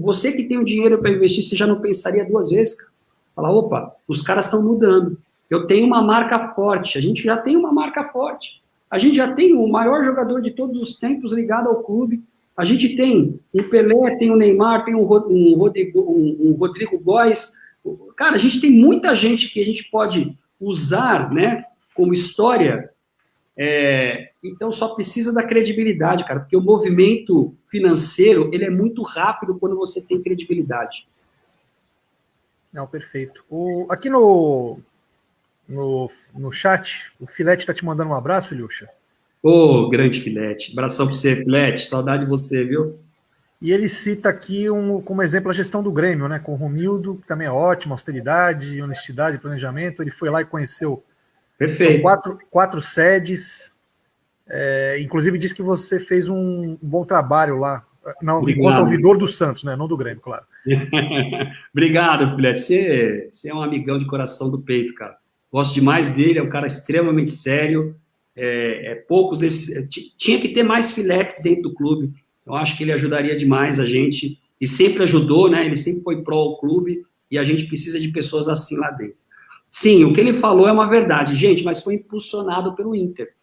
Você que tem o dinheiro para investir, você já não pensaria 2 vezes? Cara? Fala, opa, os caras estão mudando. Eu tenho uma marca forte, a gente já tem uma marca forte. A gente já tem o maior jogador de todos os tempos ligado ao clube. A gente tem o Pelé, tem o Neymar, tem o Rodrigo Góes. Cara, a gente tem muita gente que a gente pode usar, né, como história. Então, só precisa da credibilidade, cara, porque o movimento financeiro, ele é muito rápido quando você tem credibilidade. Não, perfeito. Aqui no chat, o Filete está te mandando um abraço, Ilhucha. Ô, grande Filete. Abração para você, Filete. Saudade de você, viu? E ele cita aqui como exemplo a gestão do Grêmio, né? Com o Romildo, que também é ótimo, austeridade, honestidade, planejamento. Ele foi lá e conheceu. Perfeito. São 4 sedes. Inclusive disse que você fez um bom trabalho lá. Não, enquanto ouvidor do Santos, né? Não do Grêmio, claro. Obrigado, Filete. Você é um amigão de coração do peito, cara. Gosto demais dele, é um cara extremamente sério. Poucos desses. Tinha que ter mais Filetes dentro do clube. Eu acho que ele ajudaria demais a gente. E sempre ajudou, né? Ele sempre foi pró ao clube. E a gente precisa de pessoas assim lá dentro. Sim, o que ele falou é uma verdade, gente, mas foi impulsionado pelo Inter.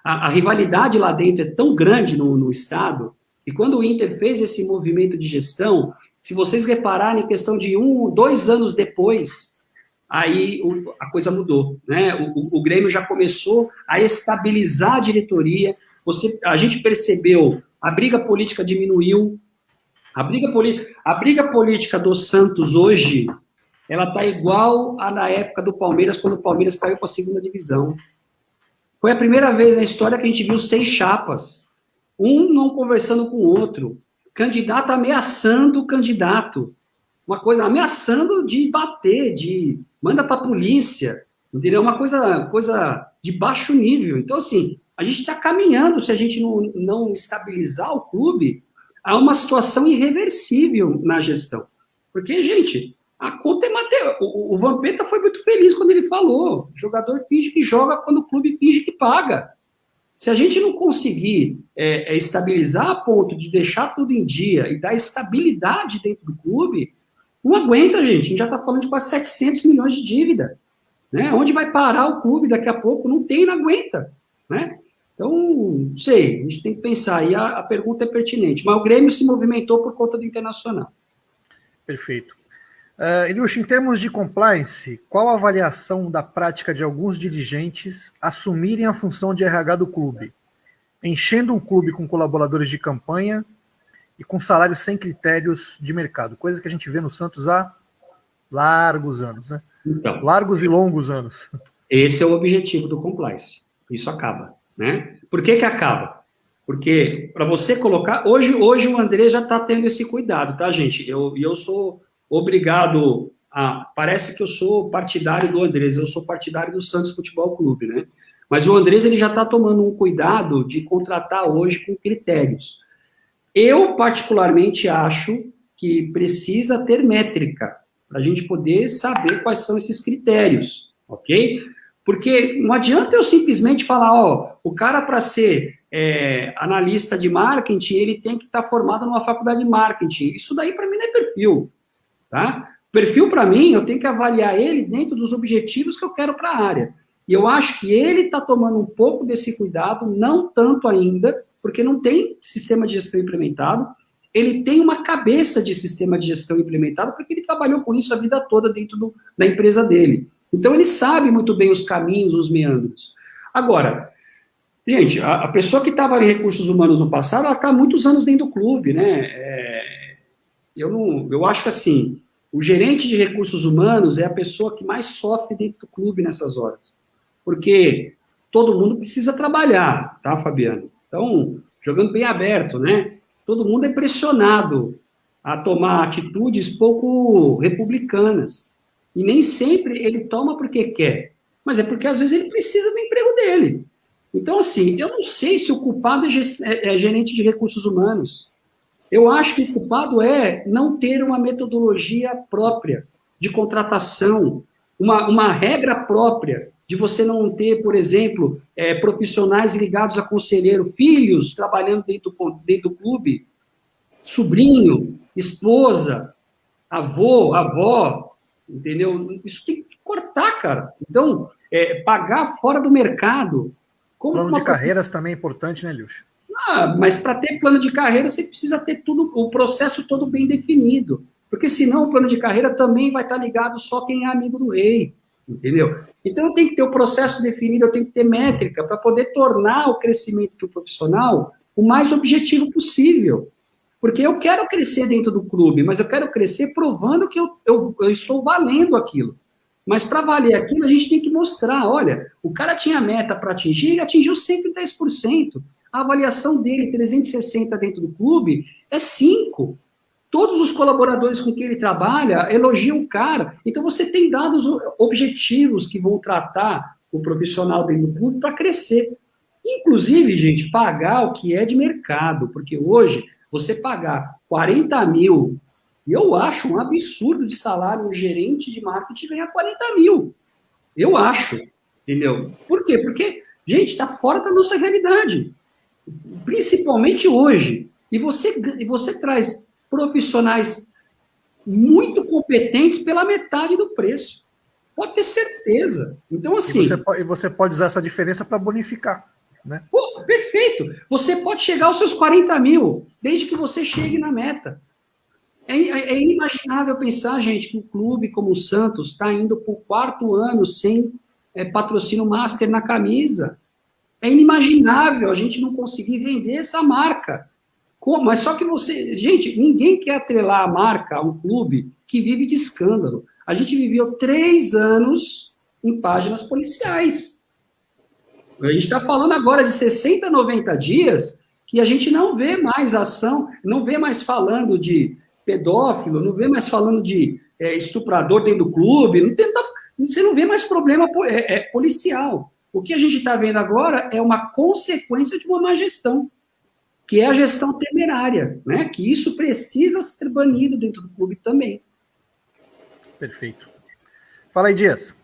A rivalidade lá dentro é tão grande no estado. E quando o Inter fez esse movimento de gestão, se vocês repararem, em questão de 2 anos depois, aí a coisa mudou, né? O Grêmio já começou a estabilizar a diretoria, a gente percebeu, a briga política diminuiu, a briga política do Santos hoje, ela está igual a na época do Palmeiras, quando o Palmeiras caiu para a segunda divisão. Foi a primeira vez na história que a gente viu 6 chapas, um não conversando com o outro, candidato ameaçando o candidato, uma coisa, ameaçando de bater, de manda para a polícia, entendeu? Uma coisa de baixo nível. Então, assim, a gente está caminhando, se a gente não estabilizar o clube, a uma situação irreversível na gestão. Porque, gente, a conta é matemática. O Vampeta foi muito feliz quando ele falou, o jogador finge que joga quando o clube finge que paga. Se a gente não conseguir estabilizar a ponto de deixar tudo em dia e dar estabilidade dentro do clube, não aguenta, gente. A gente já está falando de quase 700 milhões de dívida. Né? Onde vai parar o clube daqui a pouco? Não aguenta. Né? Então, não sei, a gente tem que pensar. E a pergunta é pertinente. Mas o Grêmio se movimentou por conta do Internacional. Perfeito. Iliush, em termos de compliance, qual a avaliação da prática de alguns dirigentes assumirem a função de RH do clube, enchendo um clube com colaboradores de campanha e com salários sem critérios de mercado, coisa que a gente vê no Santos há largos anos, né? Então, largos e longos anos. Esse é o objetivo do compliance. Isso acaba, né? Por que acaba? Porque para você colocar... Hoje o André já está tendo esse cuidado, tá, gente? Eu sou obrigado a... Parece que eu sou partidário do Andrés, eu sou partidário do Santos Futebol Clube, né? Mas o Andrés, ele já está tomando um cuidado de contratar hoje com critérios. Eu, particularmente, acho que precisa ter métrica para a gente poder saber quais são esses critérios, ok? Porque não adianta eu simplesmente falar, o cara para ser analista de marketing, ele tem que estar formado numa faculdade de marketing. Isso daí, para mim, não é perfil. Tá? Perfil, para mim, eu tenho que avaliar ele dentro dos objetivos que eu quero para a área. E eu acho que ele está tomando um pouco desse cuidado, não tanto ainda, porque não tem sistema de gestão implementado. Ele tem uma cabeça de sistema de gestão implementado, porque ele trabalhou com isso a vida toda dentro da empresa dele. Então, ele sabe muito bem os caminhos, os meandros. Agora, gente, a pessoa que estava em recursos humanos no passado, ela está há muitos anos dentro do clube, né? Eu acho que, assim, o gerente de recursos humanos é a pessoa que mais sofre dentro do clube nessas horas. Porque todo mundo precisa trabalhar, tá, Fabiano? Então, jogando bem aberto, né? Todo mundo é pressionado a tomar atitudes pouco republicanas. E nem sempre ele toma porque quer, mas é porque, às vezes, ele precisa do emprego dele. Então, assim, eu não sei se o culpado é gerente de recursos humanos. Eu acho que o culpado é não ter uma metodologia própria de contratação, uma regra própria de você não ter, por exemplo, profissionais ligados a conselheiro, filhos trabalhando dentro do clube, sobrinho, esposa, avô, avó, entendeu? Isso tem que cortar, cara. Então, pagar fora do mercado. Plano de carreiras também é importante, né, Iliush? Mas para ter plano de carreira, você precisa ter tudo, o processo todo bem definido. Porque senão o plano de carreira também vai estar ligado só quem é amigo do rei, entendeu? Então eu tenho que ter o processo definido, eu tenho que ter métrica para poder tornar o crescimento do profissional o mais objetivo possível. Porque eu quero crescer dentro do clube, mas eu quero crescer provando que eu estou valendo aquilo. Mas para valer aquilo, a gente tem que mostrar, olha, o cara tinha meta para atingir, ele atingiu 110%. A avaliação dele, 360 dentro do clube, é 5. Todos os colaboradores com quem ele trabalha elogiam o cara. Então, você tem dados objetivos que vão tratar o profissional dentro do clube para crescer. Inclusive, gente, pagar o que é de mercado. Porque hoje, você pagar 40 mil, eu acho um absurdo de salário um gerente de marketing ganhar 40 mil. Eu acho, entendeu? Por quê? Porque, gente, está fora da nossa realidade. Principalmente hoje. E você traz profissionais muito competentes pela metade do preço. Pode ter certeza. Então, assim... E você pode usar essa diferença para bonificar. né? Pô, perfeito. Você pode chegar aos seus 40 mil, desde que você chegue na meta. É inimaginável pensar, gente, que um clube como o Santos está indo para o 4º ano sem patrocínio master na camisa. É inimaginável a gente não conseguir vender essa marca. Como? Mas só que gente, ninguém quer atrelar a marca a um clube que vive de escândalo. A gente viveu 3 anos em páginas policiais. A gente está falando agora de 60, 90 dias que a gente não vê mais ação, não vê mais falando de pedófilo, não vê mais falando de estuprador dentro do clube, você não vê mais problema policial. O que a gente está vendo agora é uma consequência de uma má gestão, que é a gestão temerária, né? Que isso precisa ser banido dentro do clube também. Perfeito. Fala aí, Dias.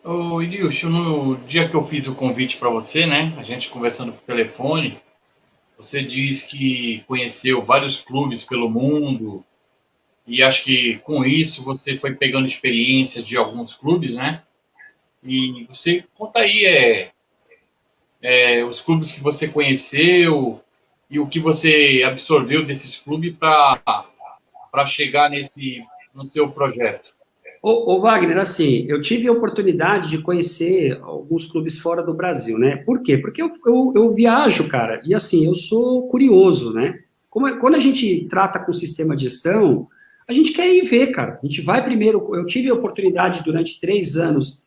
Ô, Iliush, no dia que eu fiz o convite para você, né, a gente conversando por telefone, você diz que conheceu vários clubes pelo mundo e acho que com isso você foi pegando experiências de alguns clubes, né? E você conta aí os clubes que você conheceu e o que você absorveu desses clubes para chegar no seu projeto. Ô, Wagner, assim, eu tive a oportunidade de conhecer alguns clubes fora do Brasil, né? Por quê? Porque eu viajo, cara, e assim, eu sou curioso, né? Quando a gente trata com o sistema de gestão, a gente quer ir ver, cara. A gente vai primeiro, eu tive a oportunidade durante 3 anos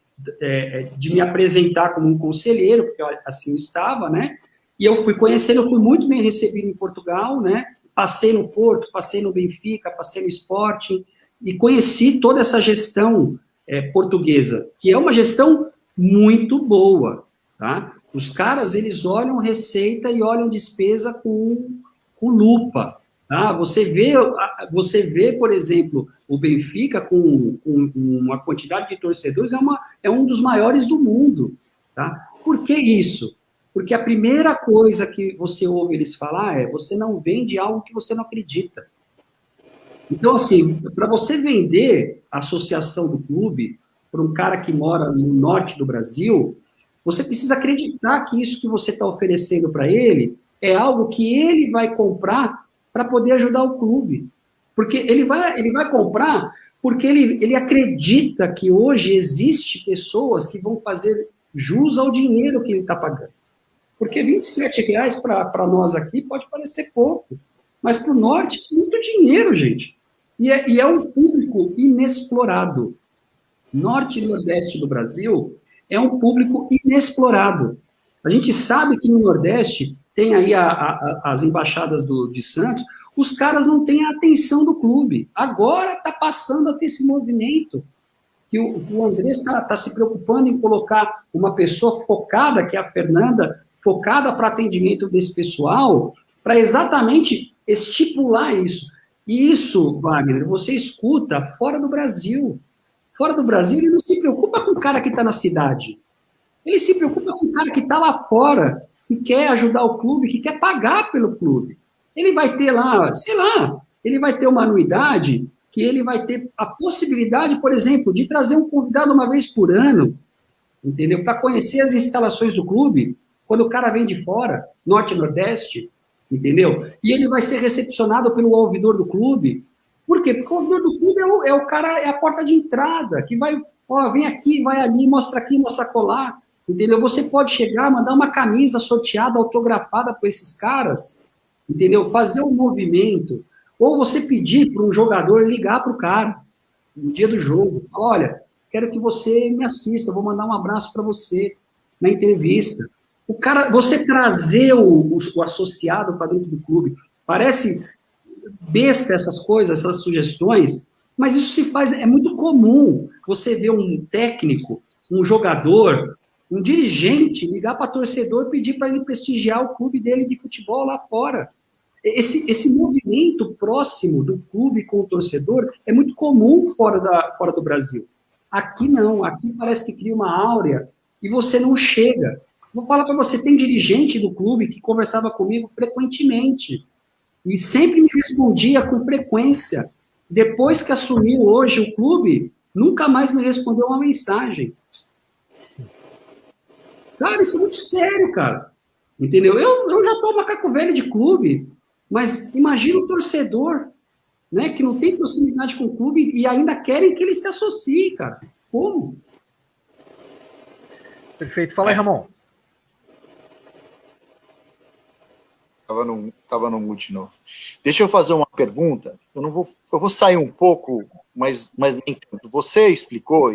de me apresentar como um conselheiro, porque eu assim estava, né? E eu fui conhecendo, eu fui muito bem recebido em Portugal, né? Passei no Porto, passei no Benfica, passei no Sporting, e conheci toda essa gestão portuguesa, que é uma gestão muito boa, tá? Os caras, eles olham receita e olham despesa com lupa, tá? Você vê, por exemplo, o Benfica com uma quantidade de torcedores, é um dos maiores do mundo, tá? Por que isso? Porque a primeira coisa que você ouve eles falar é: você não vende algo que você não acredita. Então, assim, para você vender a associação do clube para um cara que mora no norte do Brasil, você precisa acreditar que isso que você está oferecendo para ele é algo que ele vai comprar para poder ajudar o clube. Porque ele vai comprar porque ele acredita que hoje existe pessoas que vão fazer jus ao dinheiro que ele está pagando. Porque R$27 para nós aqui pode parecer pouco, mas para o norte é muito dinheiro, gente. E é um público inexplorado. Norte e Nordeste do Brasil é um público inexplorado. A gente sabe que no Nordeste tem aí as embaixadas de Santos, os caras não têm a atenção do clube. Agora está passando a ter esse movimento, que o Andrés está se preocupando em colocar uma pessoa focada, que é a Fernanda, focada para atendimento desse pessoal, para exatamente estipular isso. E isso, Wagner, você escuta fora do Brasil. Fora do Brasil, ele não se preocupa com o cara que está na cidade. Ele se preocupa com o cara que está lá fora, que quer ajudar o clube, que quer pagar pelo clube. Ele vai ter lá, sei lá, ele vai ter uma anuidade, que ele vai ter a possibilidade, por exemplo, de trazer um convidado uma vez por ano, entendeu? Para conhecer as instalações do clube, quando o cara vem de fora, Norte e Nordeste, entendeu? E ele vai ser recepcionado pelo ouvidor do clube. Por quê? Porque o ouvidor do clube é o cara, é a porta de entrada, que vai, vem aqui, vai ali, mostra aqui, mostra colar, entendeu? Você pode chegar, mandar uma camisa sorteada, autografada para esses caras, entendeu? Fazer um movimento, ou você pedir para um jogador ligar para o cara no dia do jogo, olha, quero que você me assista, vou mandar um abraço para você na entrevista. O cara, você trazer o associado para dentro do clube, parece besta essas coisas, essas sugestões, mas isso se faz, é muito comum você ver um técnico, um jogador, um dirigente ligar para torcedor e pedir para ele prestigiar o clube dele de futebol lá fora. Esse movimento próximo do clube com o torcedor é muito comum fora do Brasil. Aqui não, aqui parece que cria uma áurea e você não chega. Vou falar para você, tem dirigente do clube que conversava comigo frequentemente e sempre me respondia com frequência. Depois que assumiu hoje o clube, nunca mais me respondeu uma mensagem. Cara, isso é muito sério, cara. Entendeu? Eu já tô macaco velho de clube, mas imagina o torcedor, né, que não tem proximidade com o clube e ainda querem que ele se associe, cara. Como? Perfeito. Fala aí, Ramon. Tava no mute de novo. Deixa eu fazer uma pergunta. Eu vou sair um pouco, mas nem tanto. Você explicou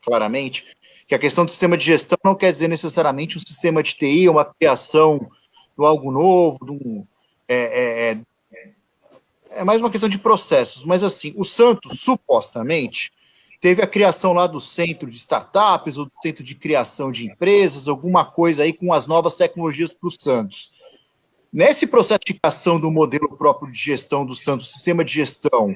claramente que a questão do sistema de gestão não quer dizer necessariamente um sistema de TI, uma criação de algo novo, é mais uma questão de processos. Mas assim, o Santos supostamente teve a criação lá do centro de startups ou do centro de criação de empresas, alguma coisa aí com as novas tecnologias para o Santos. Nesse processo de criação do modelo próprio de gestão do Santos, sistema de gestão,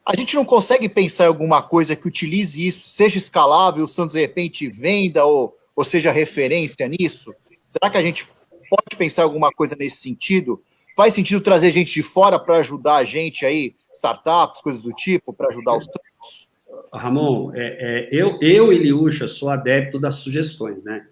a gente não consegue pensar em alguma coisa que utilize isso, seja escalável, o Santos de repente venda ou seja referência nisso? Será que a gente pode pensar em alguma coisa nesse sentido? Faz sentido trazer gente de fora para ajudar a gente aí, startups, coisas do tipo, para ajudar os Santos? Ramon, eu e Liúcha sou adepto das sugestões, né?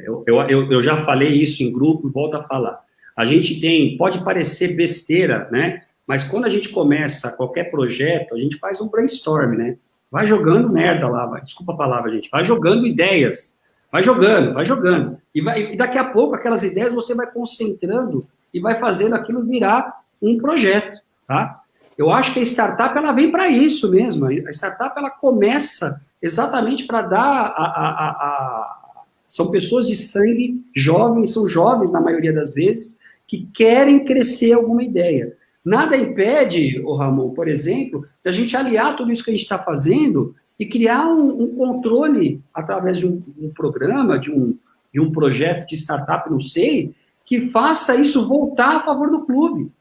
Eu já falei isso em grupo e volto a falar. A gente pode parecer besteira, né? Mas quando a gente começa qualquer projeto, a gente faz um brainstorm, né? Vai jogando merda lá, desculpa a palavra, gente, vai jogando ideias, vai jogando. E daqui a pouco aquelas ideias você vai concentrando e vai fazendo aquilo virar um projeto, tá? Eu acho que a startup, ela vem para isso mesmo. A startup, ela começa exatamente para dar são pessoas de sangue jovens, são jovens na maioria das vezes, que querem crescer alguma ideia. Nada impede, Ramon, por exemplo, de a gente aliar tudo isso que a gente está fazendo e criar um controle através de um programa, de um projeto de startup, não sei, que faça isso voltar a favor do clube.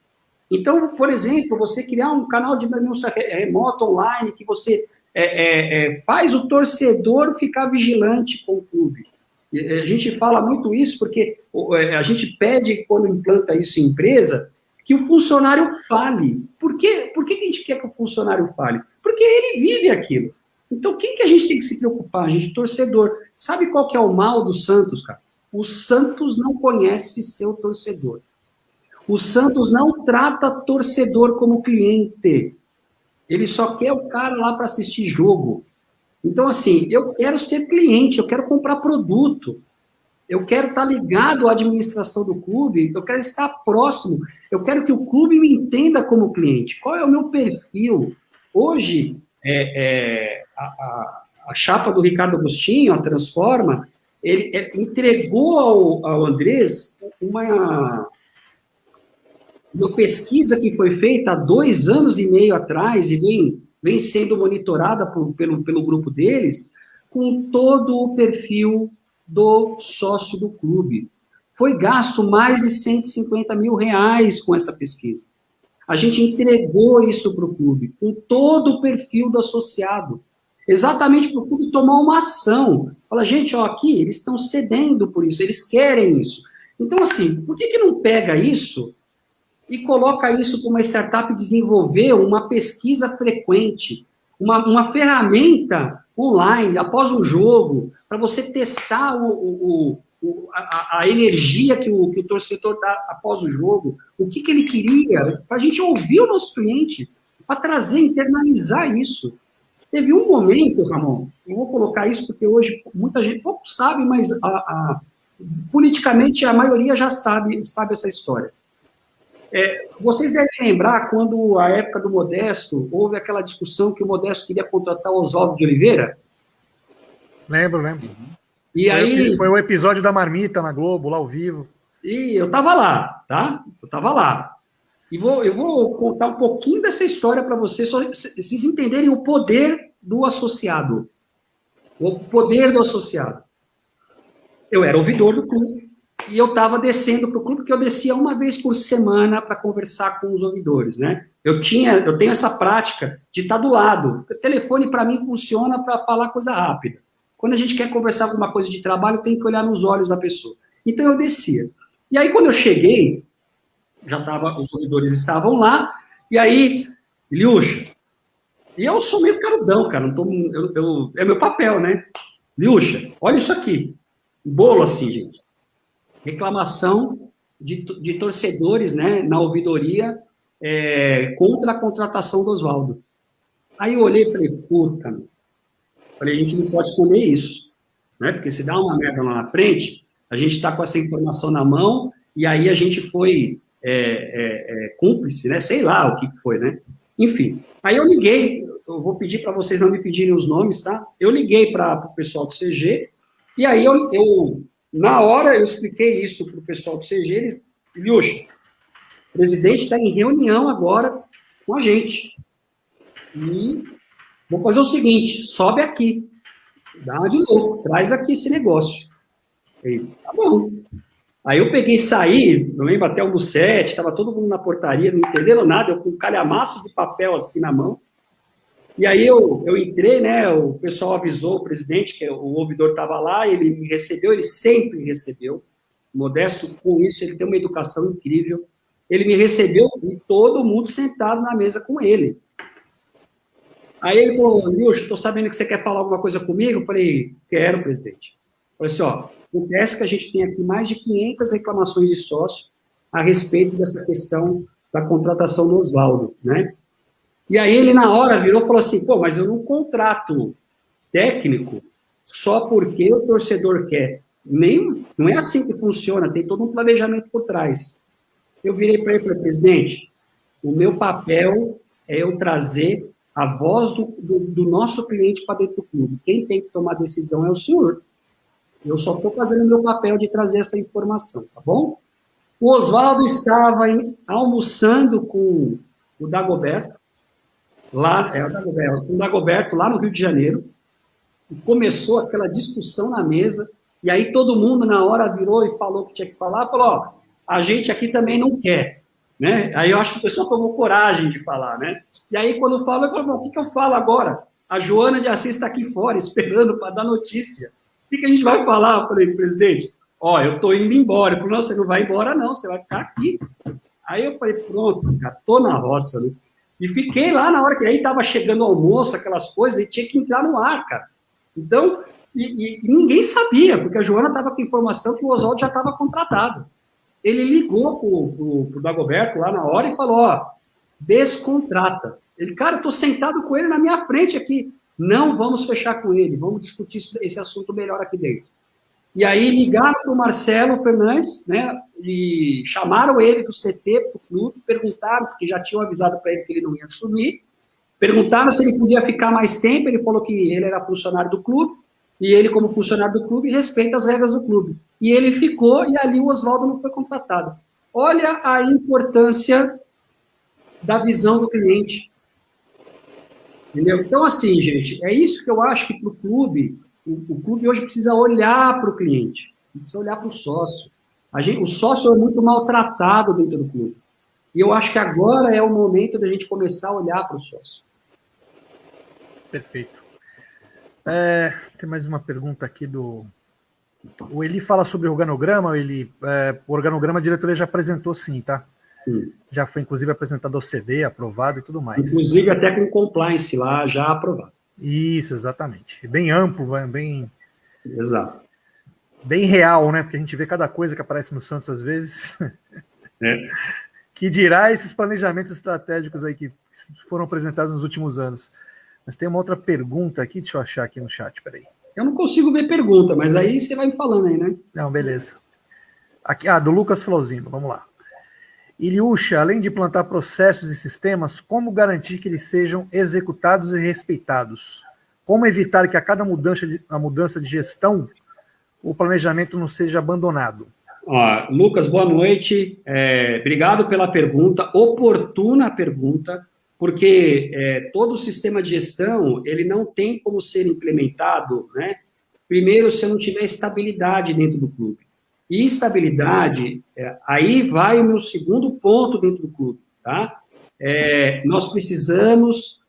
Então, por exemplo, você criar um canal de denúncia remota online que você faz o torcedor ficar vigilante com o clube. A gente fala muito isso porque a gente pede, quando implanta isso em empresa, que o funcionário fale. Por que a gente quer que o funcionário fale? Porque ele vive aquilo. Então, quem que a gente tem que se preocupar? A gente, torcedor. Sabe qual que é o mal do Santos, cara? O Santos não conhece seu torcedor. O Santos não trata torcedor como cliente. Ele só quer o cara lá para assistir jogo. Então, assim, eu quero ser cliente, eu quero comprar produto, eu quero estar ligado à administração do clube, eu quero estar próximo, eu quero que o clube me entenda como cliente. Qual é o meu perfil? Hoje, a chapa do Ricardo Agostinho, a Transforma, ele entregou ao Andrés uma pesquisa que foi feita há 2 anos e meio atrás e vem sendo monitorada pelo grupo deles, com todo o perfil do sócio do clube. Foi gasto mais de R$150 mil com essa pesquisa. A gente entregou isso para o clube, com todo o perfil do associado, exatamente para o clube tomar uma ação. Fala, gente, aqui, eles estão cedendo por isso, eles querem isso. Então, assim, por que não pega isso e coloca isso para uma startup desenvolver uma pesquisa frequente, uma ferramenta online, após o jogo, para você testar a energia que o torcedor dá após o jogo, o que ele queria, para a gente ouvir o nosso cliente, para trazer, internalizar isso. Teve um momento, Ramon, eu vou colocar isso porque hoje muita gente, pouco sabe, mas politicamente a maioria já sabe essa história. Vocês devem lembrar quando, a época do Modesto, houve aquela discussão que o Modesto queria contratar o Oswaldo de Oliveira? Lembro. E aí, foi o episódio da marmita na Globo, lá ao vivo. E eu estava lá, tá? Eu estava lá. E eu vou contar um pouquinho dessa história para vocês, só vocês entenderem o poder do associado. O poder do associado. Eu era ouvidor do clube. E eu estava descendo para o clube, porque eu descia uma vez por semana para conversar com os ouvidores, né? Eu tenho essa prática de estar do lado. O telefone, para mim, funciona para falar coisa rápida. Quando a gente quer conversar alguma coisa de trabalho, tem que olhar nos olhos da pessoa. Então, eu descia. E aí, quando eu cheguei, os ouvidores estavam lá, e aí, Liúcha, e eu sou meio carudão, cara, é meu papel, né? Liúcha, olha isso aqui. bolo assim, gente. Reclamação de torcedores, né, na ouvidoria, contra a contratação do Oswaldo. Aí eu olhei e falei, puta, meu. Falei, a gente não pode esconder isso, né? Porque se dá uma merda lá na frente, a gente está com essa informação na mão, e aí a gente foi cúmplice, né? Sei lá o que foi, né? Enfim, aí eu liguei, eu vou pedir para vocês não me pedirem os nomes, tá? Eu liguei para o pessoal do CG, e aí na hora eu expliquei isso para o pessoal do CG, eles, Liuxa, o presidente está em reunião agora com a gente, e vou fazer o seguinte, sobe aqui, dá uma de louco, traz aqui esse negócio. Aí, tá bom. Aí eu peguei e saí, não lembro, até o Mussete, estava todo mundo na portaria, não entendendo nada, eu com um calhamaço de papel assim na mão. E aí eu entrei, né, o pessoal avisou o presidente, que o ouvidor estava lá, ele me recebeu, ele sempre me recebeu. Modesto com isso, ele tem uma educação incrível. Ele me recebeu e todo mundo sentado na mesa com ele. Aí ele falou, Nilson, estou sabendo que você quer falar alguma coisa comigo? Eu falei, quero, presidente. Eu falei assim, ó, acontece que a gente tem aqui mais de 500 reclamações de sócio a respeito dessa questão da contratação do Oswaldo, né? E aí ele, na hora, virou e falou assim, pô, mas eu não contrato técnico só porque o torcedor quer. Não é assim que funciona, tem todo um planejamento por trás. Eu virei para ele e falei, presidente, o meu papel é eu trazer a voz do nosso cliente para dentro do clube. Quem tem que tomar decisão é o senhor. Eu só estou fazendo o meu papel de trazer essa informação, tá bom? O Oswaldo estava almoçando com o Dagoberto, com o Dagoberto lá no Rio de Janeiro, e começou aquela discussão na mesa, e aí todo mundo na hora virou e falou o que tinha que falar, falou, ó, a gente aqui também não quer, né? Aí eu acho que o pessoal tomou coragem de falar, né? E aí quando falou, eu falei, bom, o que eu falo agora? A Joana de Assis está aqui fora, esperando para dar notícia. O que a gente vai falar? Eu falei, presidente, ó, eu tô indo embora. Ele falou, não, você não vai embora não, você vai ficar aqui. Aí eu falei, pronto, cara, tô na roça, né? E fiquei lá na hora que aí tava chegando o almoço, aquelas coisas, e tinha que entrar no ar, cara. Então, e ninguém sabia, porque a Joana estava com informação que o Oswaldo já estava contratado. Ele ligou pro Dagoberto lá na hora e falou, ó, descontrata. Ele, cara, eu tô sentado com ele na minha frente aqui. Não vamos fechar com ele, vamos discutir esse assunto melhor aqui dentro. E aí ligaram para o Marcelo Fernandes, né, e chamaram ele do CT para o clube, perguntaram, porque já tinham avisado para ele que ele não ia assumir, perguntaram se ele podia ficar mais tempo, ele falou que ele era funcionário do clube, e ele, como funcionário do clube, respeita as regras do clube. E ele ficou, e ali o Oswaldo não foi contratado. Olha a importância da visão do cliente. Entendeu? Então, assim, gente, é isso que eu acho que para o clube hoje precisa olhar para o cliente, precisa olhar para o sócio. O sócio é muito maltratado dentro do clube. E eu acho que agora é o momento da gente começar a olhar para o sócio. Perfeito. Tem mais uma pergunta aqui do... O Eli fala sobre o organograma, o organograma a diretoria já apresentou sim, tá? Já foi, inclusive, apresentado ao CD, aprovado e tudo mais. Inclusive, até com compliance lá, já aprovado. Isso, exatamente. Bem amplo, bem... Exato. Bem real, né? Porque a gente vê cada coisa que aparece no Santos às vezes. Que dirá esses planejamentos estratégicos aí que foram apresentados nos últimos anos. Mas tem uma outra pergunta aqui, deixa eu achar aqui no chat, peraí. Eu não consigo ver pergunta, mas aí você vai me falando aí, né? Não, beleza. Aqui, do Lucas Flauzino, vamos lá. Iliúcha, além de implantar processos e sistemas, como garantir que eles sejam executados e respeitados? Como evitar que a cada mudança de gestão, o planejamento não seja abandonado? Lucas, boa noite. Obrigado pela pergunta, oportuna pergunta, porque todo o sistema de gestão, ele não tem como ser implementado, né? Primeiro, se não tiver estabilidade dentro do clube. E estabilidade, aí vai o meu segundo ponto dentro do clube, tá? Nós precisamos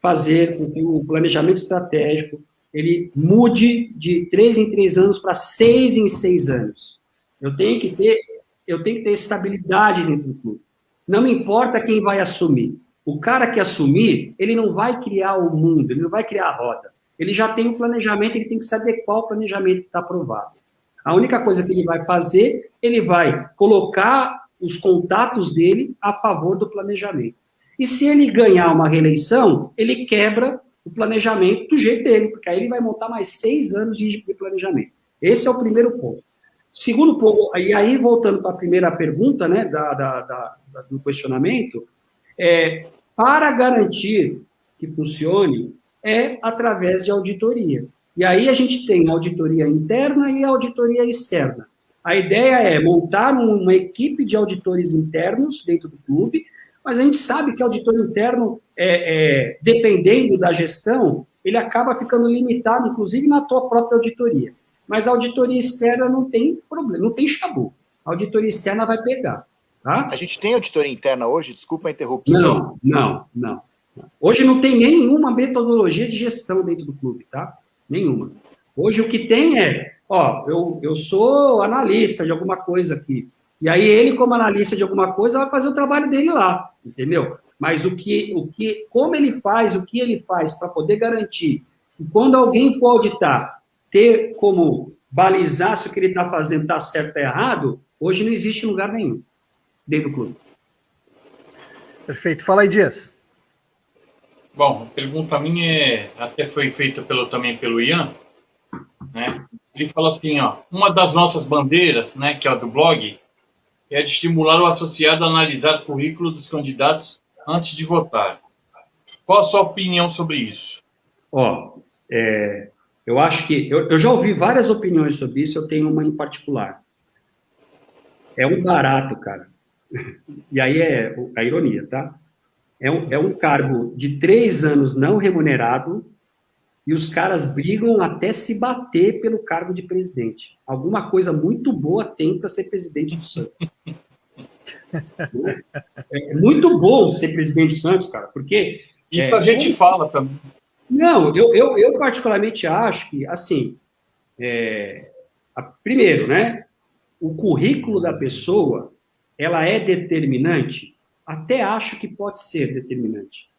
fazer com que o planejamento estratégico ele mude de 3 em 3 anos para 6 em 6 anos. Eu tenho que ter estabilidade dentro do clube. Não me importa quem vai assumir. O cara que assumir, ele não vai criar o mundo, ele não vai criar a roda. Ele já tem um planejamento, ele tem que saber qual planejamento está aprovado. A única coisa que ele vai fazer, ele vai colocar os contatos dele a favor do planejamento. E se ele ganhar uma reeleição, ele quebra o planejamento do jeito dele, porque aí ele vai montar mais 6 anos de planejamento. Esse é o primeiro ponto. Segundo ponto, e aí voltando para a primeira pergunta, né, do questionamento, para garantir que funcione, é através de auditoria. E aí a gente tem auditoria interna e auditoria externa. A ideia é montar uma equipe de auditores internos dentro do clube, mas a gente sabe que o auditor interno, dependendo da gestão, ele acaba ficando limitado, inclusive, na tua própria auditoria. Mas a auditoria externa não tem problema, não tem chabu. A auditoria externa vai pegar. Tá? A gente tem auditoria interna hoje? Desculpa a interrupção. Não. Hoje não tem nenhuma metodologia de gestão dentro do clube, tá? Nenhuma. Hoje o que tem eu sou analista de alguma coisa aqui. E aí ele, como analista de alguma coisa, vai fazer o trabalho dele lá, entendeu? Mas como ele faz, o que ele faz para poder garantir que quando alguém for auditar, ter como balizar se o que ele está fazendo está certo ou errado, hoje não existe em lugar nenhum dentro do clube. Perfeito. Fala aí, Dias. Bom, a pergunta minha até foi feita também pelo Ian, né? Ele fala assim, uma das nossas bandeiras, né, que é a do blog, é de estimular o associado a analisar o currículo dos candidatos antes de votar. Qual a sua opinião sobre isso? Eu acho que... Eu já ouvi várias opiniões sobre isso, eu tenho uma em particular. É um barato, cara. E aí é a ironia, tá? É um cargo de 3 anos não remunerado e os caras brigam até se bater pelo cargo de presidente. Alguma coisa muito boa tem para ser presidente do Santos. É muito bom ser presidente do Santos, cara, porque... Isso a gente fala também. Não, eu particularmente acho que, assim, primeiro, né, o currículo da pessoa, ela é determinante? Até acho que pode ser determinante.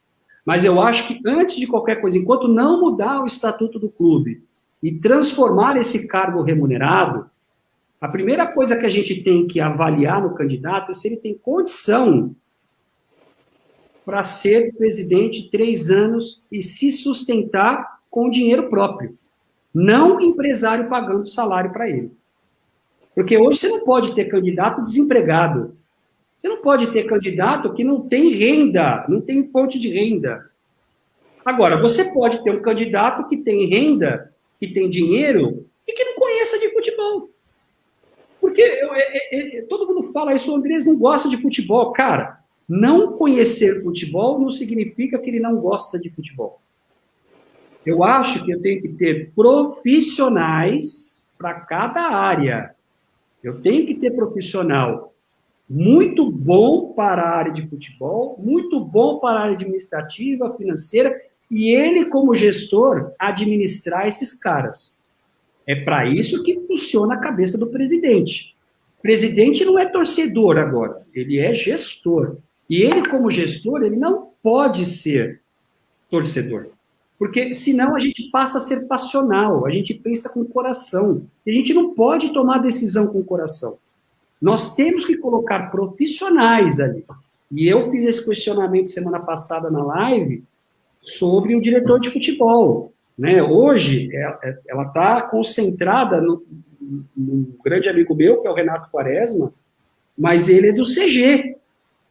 Mas eu acho que, antes de qualquer coisa, enquanto não mudar o estatuto do clube e transformar esse cargo remunerado, a primeira coisa que a gente tem que avaliar no candidato é se ele tem condição para ser presidente 3 anos e se sustentar com dinheiro próprio. Não empresário pagando salário para ele. Porque hoje você não pode ter candidato desempregado. Você não pode ter candidato que não tem renda, não tem fonte de renda. Agora, você pode ter um candidato que tem renda, que tem dinheiro e que não conheça de futebol. Porque todo mundo fala isso, o Andrés não gosta de futebol. Cara, não conhecer futebol não significa que ele não gosta de futebol. Eu acho que eu tenho que ter profissionais para cada área. Eu tenho que ter profissional muito bom para a área de futebol, muito bom para a área administrativa, financeira, e ele, como gestor, administrar esses caras. É para isso que funciona a cabeça do presidente. O presidente não é torcedor agora, ele é gestor. E ele, como gestor, ele não pode ser torcedor. Porque senão a gente passa a ser passional, a gente pensa com o coração. E a gente não pode tomar decisão com o coração. Nós temos que colocar profissionais ali. E eu fiz esse questionamento semana passada na live sobre o diretor de futebol. Né? Hoje, ela está concentrada num grande amigo meu, que é o Renato Quaresma, mas ele é do CG,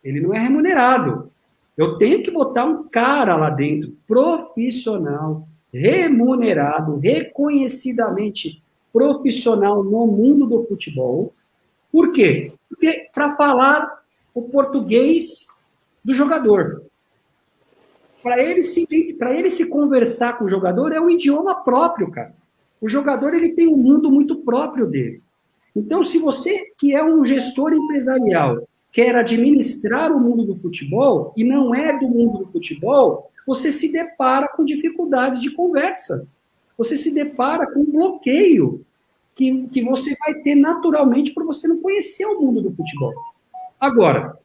ele não é remunerado. Eu tenho que botar um cara lá dentro, profissional, remunerado, reconhecidamente profissional no mundo do futebol. Por quê? Porque para falar o português do jogador. Para ele se conversar com o jogador é um idioma próprio, cara. O jogador ele tem um mundo muito próprio dele. Então, se você, que é um gestor empresarial, quer administrar o mundo do futebol e não é do mundo do futebol, você se depara com dificuldade de conversa. Você se depara com um bloqueio que você vai ter naturalmente por você não conhecer o mundo do futebol. Agora,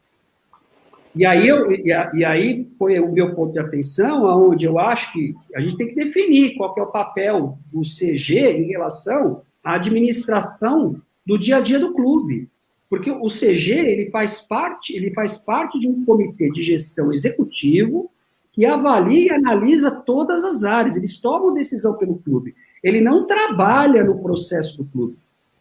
e aí foi o meu ponto de atenção, onde eu acho que a gente tem que definir qual que é o papel do CG em relação a administração do dia a dia do clube. Porque o CG, ele faz parte de um comitê de gestão executivo que avalia e analisa todas as áreas. Eles tomam decisão pelo clube. Ele não trabalha no processo do clube.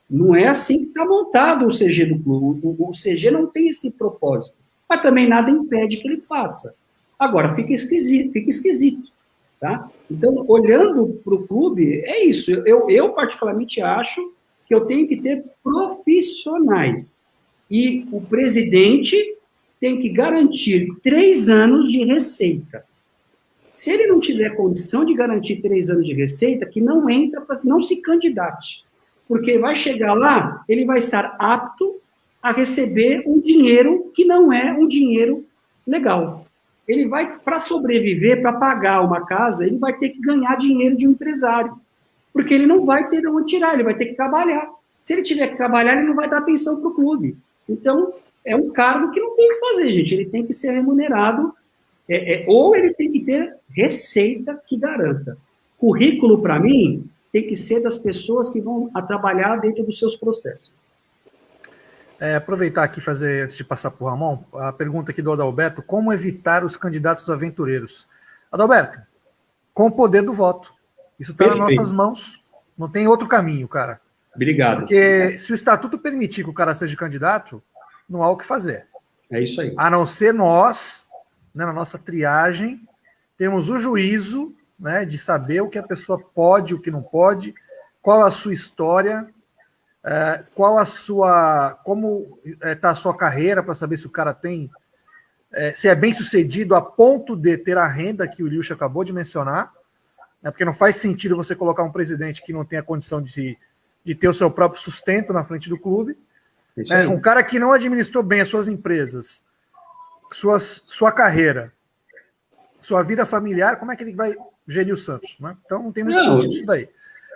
Não é assim que está montado o CG do clube. O CG não tem esse propósito. Mas também nada impede que ele faça. Agora, fica esquisito. Tá? Então, olhando para o clube, é isso. Eu particularmente acho que eu tenho que ter profissionais. E o presidente tem que garantir 3 anos de receita. Se ele não tiver condição de garantir 3 anos de receita, que não entra, não se candidate. Porque vai chegar lá, ele vai estar apto a receber um dinheiro que não é um dinheiro legal. Ele vai, para sobreviver, para pagar uma casa, ele vai ter que ganhar dinheiro de um empresário. Porque ele não vai ter de onde tirar, ele vai ter que trabalhar. Se ele tiver que trabalhar, ele não vai dar atenção para o clube. Então, é um cargo que não tem o que fazer, gente. Ele tem que ser remunerado, ou ele tem que ter receita que garanta. Currículo, para mim, tem que ser das pessoas que vão a trabalhar dentro dos seus processos. Aproveitar aqui e fazer, antes de passar para o Ramon, a pergunta aqui do Adalberto: como evitar os candidatos aventureiros? Adalberto, com o poder do voto. Isso está nas nossas mãos, não tem outro caminho, cara. Obrigado. Porque se o estatuto permitir que o cara seja candidato, não há o que fazer. É isso aí. A não ser nós, né, na nossa triagem, temos o juízo, né, de saber o que a pessoa pode, o que não pode, qual a sua história, qual a sua, como está a sua carreira, para saber se o cara tem, se é bem sucedido a ponto de ter a renda que o Iliucha acabou de mencionar, né, porque não faz sentido você colocar um presidente que não tem a condição de ter o seu próprio sustento na frente do clube. Um cara que não administrou bem as suas empresas, sua carreira, sua vida familiar, como é que ele vai gerir o Santos? Né? Então não tem muito sentido isso daí.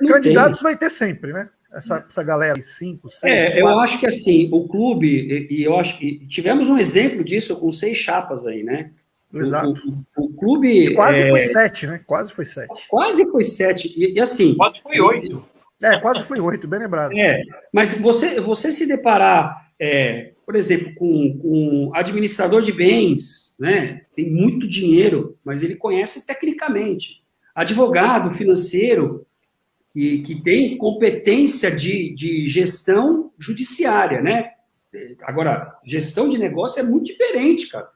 Candidatos vai ter sempre, né? Essa galera, 5, 6. Eu acho que assim, o clube, e eu acho que tivemos um exemplo disso com 6 chapas aí, né? Exato. O clube. Quase foi 7, né? Quase foi 7. Quase foi 7. E assim. Quase foi 8. Quase foi 8, bem lembrado. Mas você se deparar, por exemplo, com administrador de bens, né? Tem muito dinheiro, mas ele conhece tecnicamente. Advogado financeiro, que tem competência de gestão judiciária, né? Agora, gestão de negócio é muito diferente, cara.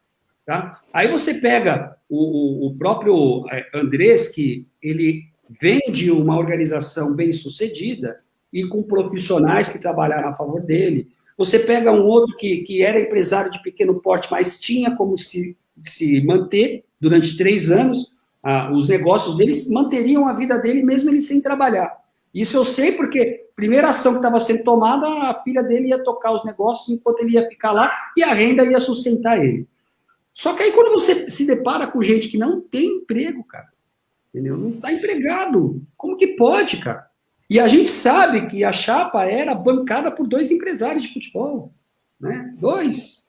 Tá? Aí você pega o próprio Andrés, que ele vem de uma organização bem-sucedida e com profissionais que trabalharam a favor dele. Você pega um outro que era empresário de pequeno porte, mas tinha como se manter durante 3 anos. Os negócios deles manteriam a vida dele mesmo ele sem trabalhar. Isso eu sei porque a primeira ação que estava sendo tomada, a filha dele ia tocar os negócios enquanto ele ia ficar lá e a renda ia sustentar ele. Só que aí quando você se depara com gente que não tem emprego, cara, entendeu? Não está empregado. Como que pode, cara? E a gente sabe que a chapa era bancada por 2 empresários de futebol, né? 2.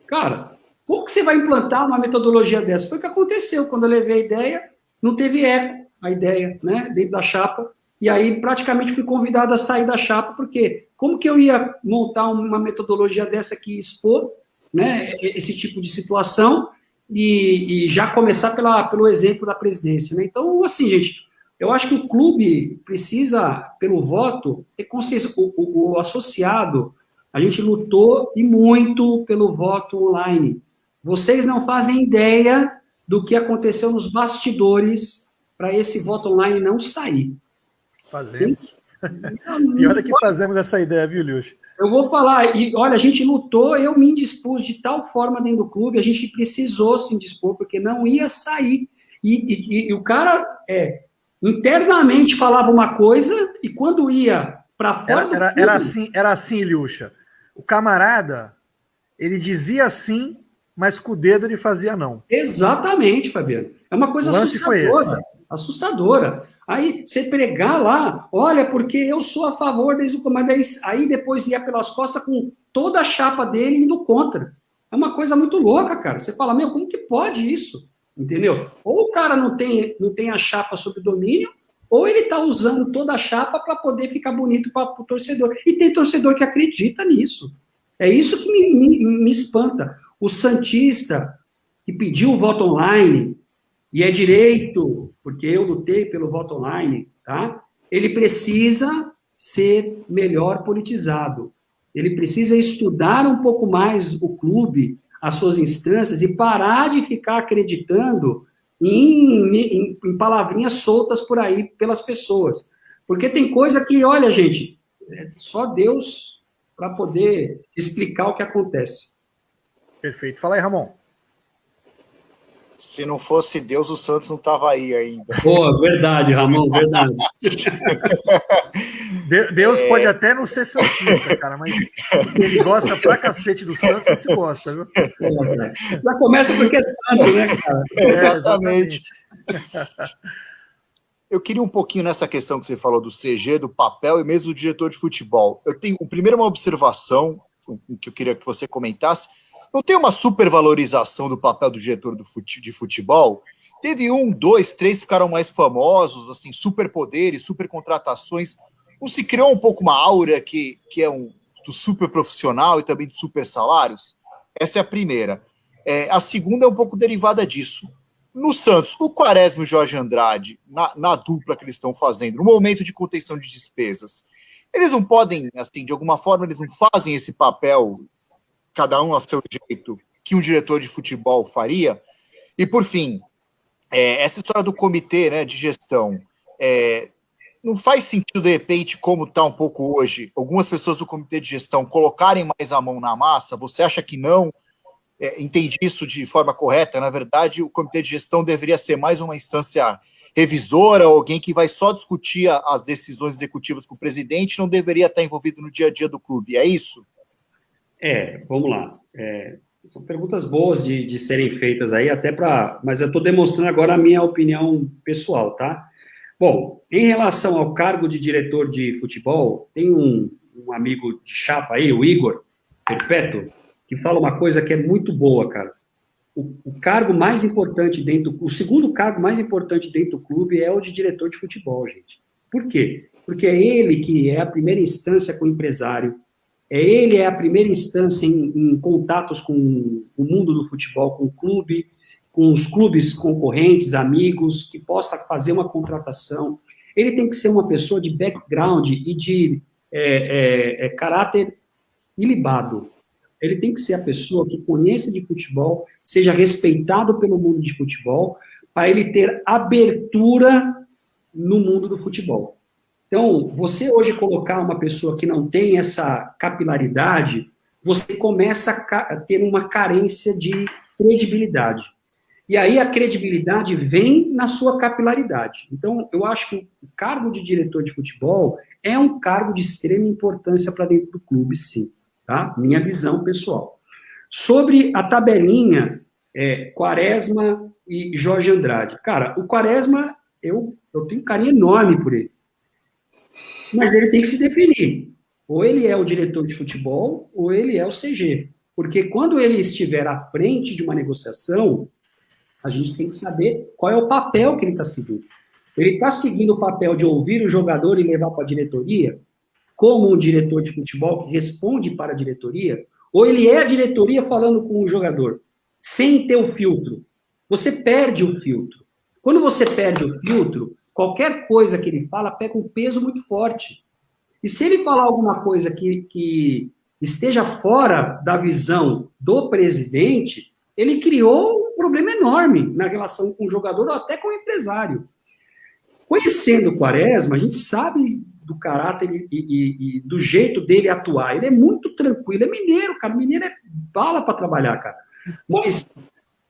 Cara, como que você vai implantar uma metodologia dessa? Foi o que aconteceu quando eu levei a ideia, não teve eco a ideia, né, dentro da chapa, e aí praticamente fui convidado a sair da chapa, porque como que eu ia montar uma metodologia dessa que expor, né, esse tipo de situação e já começar pelo exemplo da presidência, né? Então, assim, gente, eu acho que o clube precisa, pelo voto, ter consciência. O associado, a gente lutou e muito pelo voto online. Vocês não fazem ideia do que aconteceu nos bastidores para esse voto online não sair. Fazemos. Pior é que fazemos essa ideia, viu, Iliucha? Eu vou falar, e olha, a gente lutou, eu me indispus de tal forma dentro do clube, a gente precisou se indispor, porque não ia sair. E o cara internamente falava uma coisa, e quando ia para fora do clube... Era assim, Iliucha. O camarada, ele dizia sim, mas com o dedo ele fazia não. Exatamente, Fabiano. É uma coisa assustadora. Assustadora. Aí você pregar lá, olha, porque eu sou a favor desde o comando, aí depois ia pelas costas com toda a chapa dele indo contra. É uma coisa muito louca, cara. Você fala, como que pode isso? Entendeu? Ou o cara não tem a chapa sob domínio, ou ele está usando toda a chapa para poder ficar bonito para o torcedor. E tem torcedor que acredita nisso. É isso que me espanta. O santista que pediu o voto online, e é direito, porque eu lutei pelo voto online, tá? Ele precisa ser melhor politizado. Ele precisa estudar um pouco mais o clube, as suas instâncias, e parar de ficar acreditando em palavrinhas soltas por aí pelas pessoas. Porque tem coisa que, olha, gente, só Deus para poder explicar o que acontece. Perfeito. Fala aí, Ramon. Se não fosse Deus, o Santos não estava aí ainda. Boa, verdade, Ramon, verdade. Deus pode até não ser santista, cara, mas ele gosta pra cacete do Santos, esse gosta, viu? Já começa porque é santo, né, cara? Exatamente. Eu queria um pouquinho nessa questão que você falou do CG, do papel e mesmo do diretor de futebol. Eu tenho, primeiro, uma observação que eu queria que você comentasse. Não tem uma supervalorização do papel do diretor de futebol? Teve 1, 2, 3 ficaram mais famosos, assim, superpoderes, supercontratações. Não se criou um pouco uma aura que é do super profissional e também de super salários? Essa é a primeira. A segunda é um pouco derivada disso. No Santos, o Quaresma e o Jorge Andrade, na dupla que eles estão fazendo, no momento de contenção de despesas, eles não podem, assim, de alguma forma, eles não fazem esse papel, cada um a seu jeito, que um diretor de futebol faria? E, por fim, essa história do comitê, né, de gestão, não faz sentido, de repente, como está um pouco hoje, algumas pessoas do comitê de gestão colocarem mais a mão na massa? Você acha que não? Entendi isso de forma correta? Na verdade, o comitê de gestão deveria ser mais uma instância revisora, alguém que vai só discutir as decisões executivas com o presidente, não deveria estar envolvido no dia a dia do clube. É isso? Vamos lá. São perguntas boas de serem feitas aí, até para... Mas eu estou demonstrando agora a minha opinião pessoal, tá? Bom, em relação ao cargo de diretor de futebol, tem um amigo de chapa aí, o Igor Perpétuo, que fala uma coisa que é muito boa, cara. O cargo mais importante o segundo cargo mais importante dentro do clube é o de diretor de futebol, gente. Por quê? Porque é ele que é a primeira instância com o empresário, ele é a primeira instância em contatos com o mundo do futebol, com o clube, com os clubes concorrentes, amigos, que possa fazer uma contratação. Ele tem que ser uma pessoa de background e de caráter ilibado. Ele tem que ser a pessoa que conheça de futebol, seja respeitado pelo mundo de futebol, para ele ter abertura no mundo do futebol. Então, você hoje colocar uma pessoa que não tem essa capilaridade, você começa a ter uma carência de credibilidade. E aí a credibilidade vem na sua capilaridade. Então, eu acho que o cargo de diretor de futebol é um cargo de extrema importância para dentro do clube, sim. Tá? Minha visão pessoal. Sobre a tabelinha, Quaresma e Jorge Andrade. Cara, o Quaresma, eu tenho um carinho enorme por ele. Mas ele tem que se definir. Ou ele é o diretor de futebol, ou ele é o CG. Porque quando ele estiver à frente de uma negociação, a gente tem que saber qual é o papel que ele está seguindo. Ele está seguindo o papel de ouvir o jogador e levar para a diretoria, como um diretor de futebol que responde para a diretoria, ou ele é a diretoria falando com o jogador, sem ter o filtro. Você perde o filtro. Quando você perde o filtro, qualquer coisa que ele fala pega um peso muito forte. E se ele falar alguma coisa que esteja fora da visão do presidente, ele criou um problema enorme na relação com o jogador ou até com o empresário. Conhecendo o Quaresma, a gente sabe do caráter e do jeito dele atuar. Ele é muito tranquilo, é mineiro, cara. Mineiro é bala para trabalhar, cara. Mas,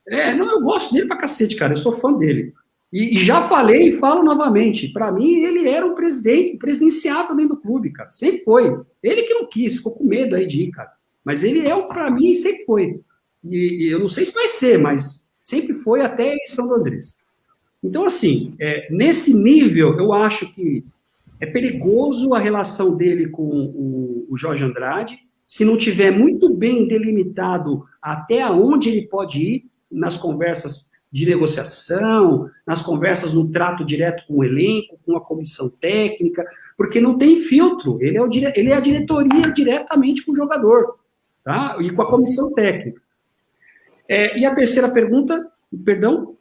eu gosto dele pra cacete, cara. Eu sou fã dele. E já falei e falo novamente. Para mim, ele era um presidenciável dentro do clube, cara. Sempre foi. Ele que não quis, ficou com medo aí de ir, cara. Mas ele para mim, sempre foi. E eu não sei se vai ser, mas sempre foi até a eleição do Andrés. Então, assim, nesse nível, eu acho que é perigoso a relação dele com o Jorge Andrade, se não tiver muito bem delimitado até onde ele pode ir nas conversas de negociação, nas conversas no trato direto com o elenco, com a comissão técnica, porque não tem filtro, ele é a diretoria diretamente com o jogador, tá? E com a comissão técnica. E a terceira pergunta, perdão?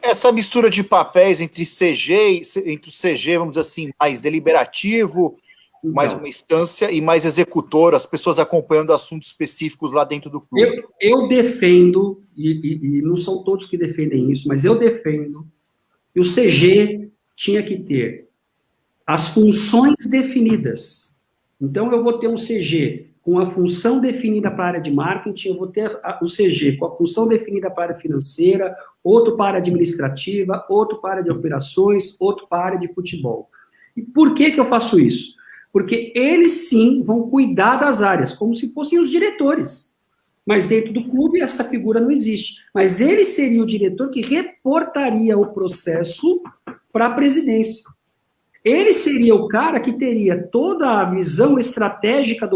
Essa mistura de papéis entre o CG, vamos dizer assim, mais deliberativo, então, mais uma instância e mais executor, as pessoas acompanhando assuntos específicos lá dentro do clube. Eu defendo, e não são todos que defendem isso, mas eu defendo que o CG tinha que ter as funções definidas. Então, eu vou ter um CG com a função definida para a área de marketing, eu vou ter o CG com a função definida para a área financeira, outro para a área administrativa, outro para a área de operações, outro para a área de futebol. E por que eu faço isso? Porque eles sim vão cuidar das áreas, como se fossem os diretores. Mas dentro do clube essa figura não existe. Mas ele seria o diretor que reportaria o processo para a presidência. Ele seria o cara que teria toda a visão estratégica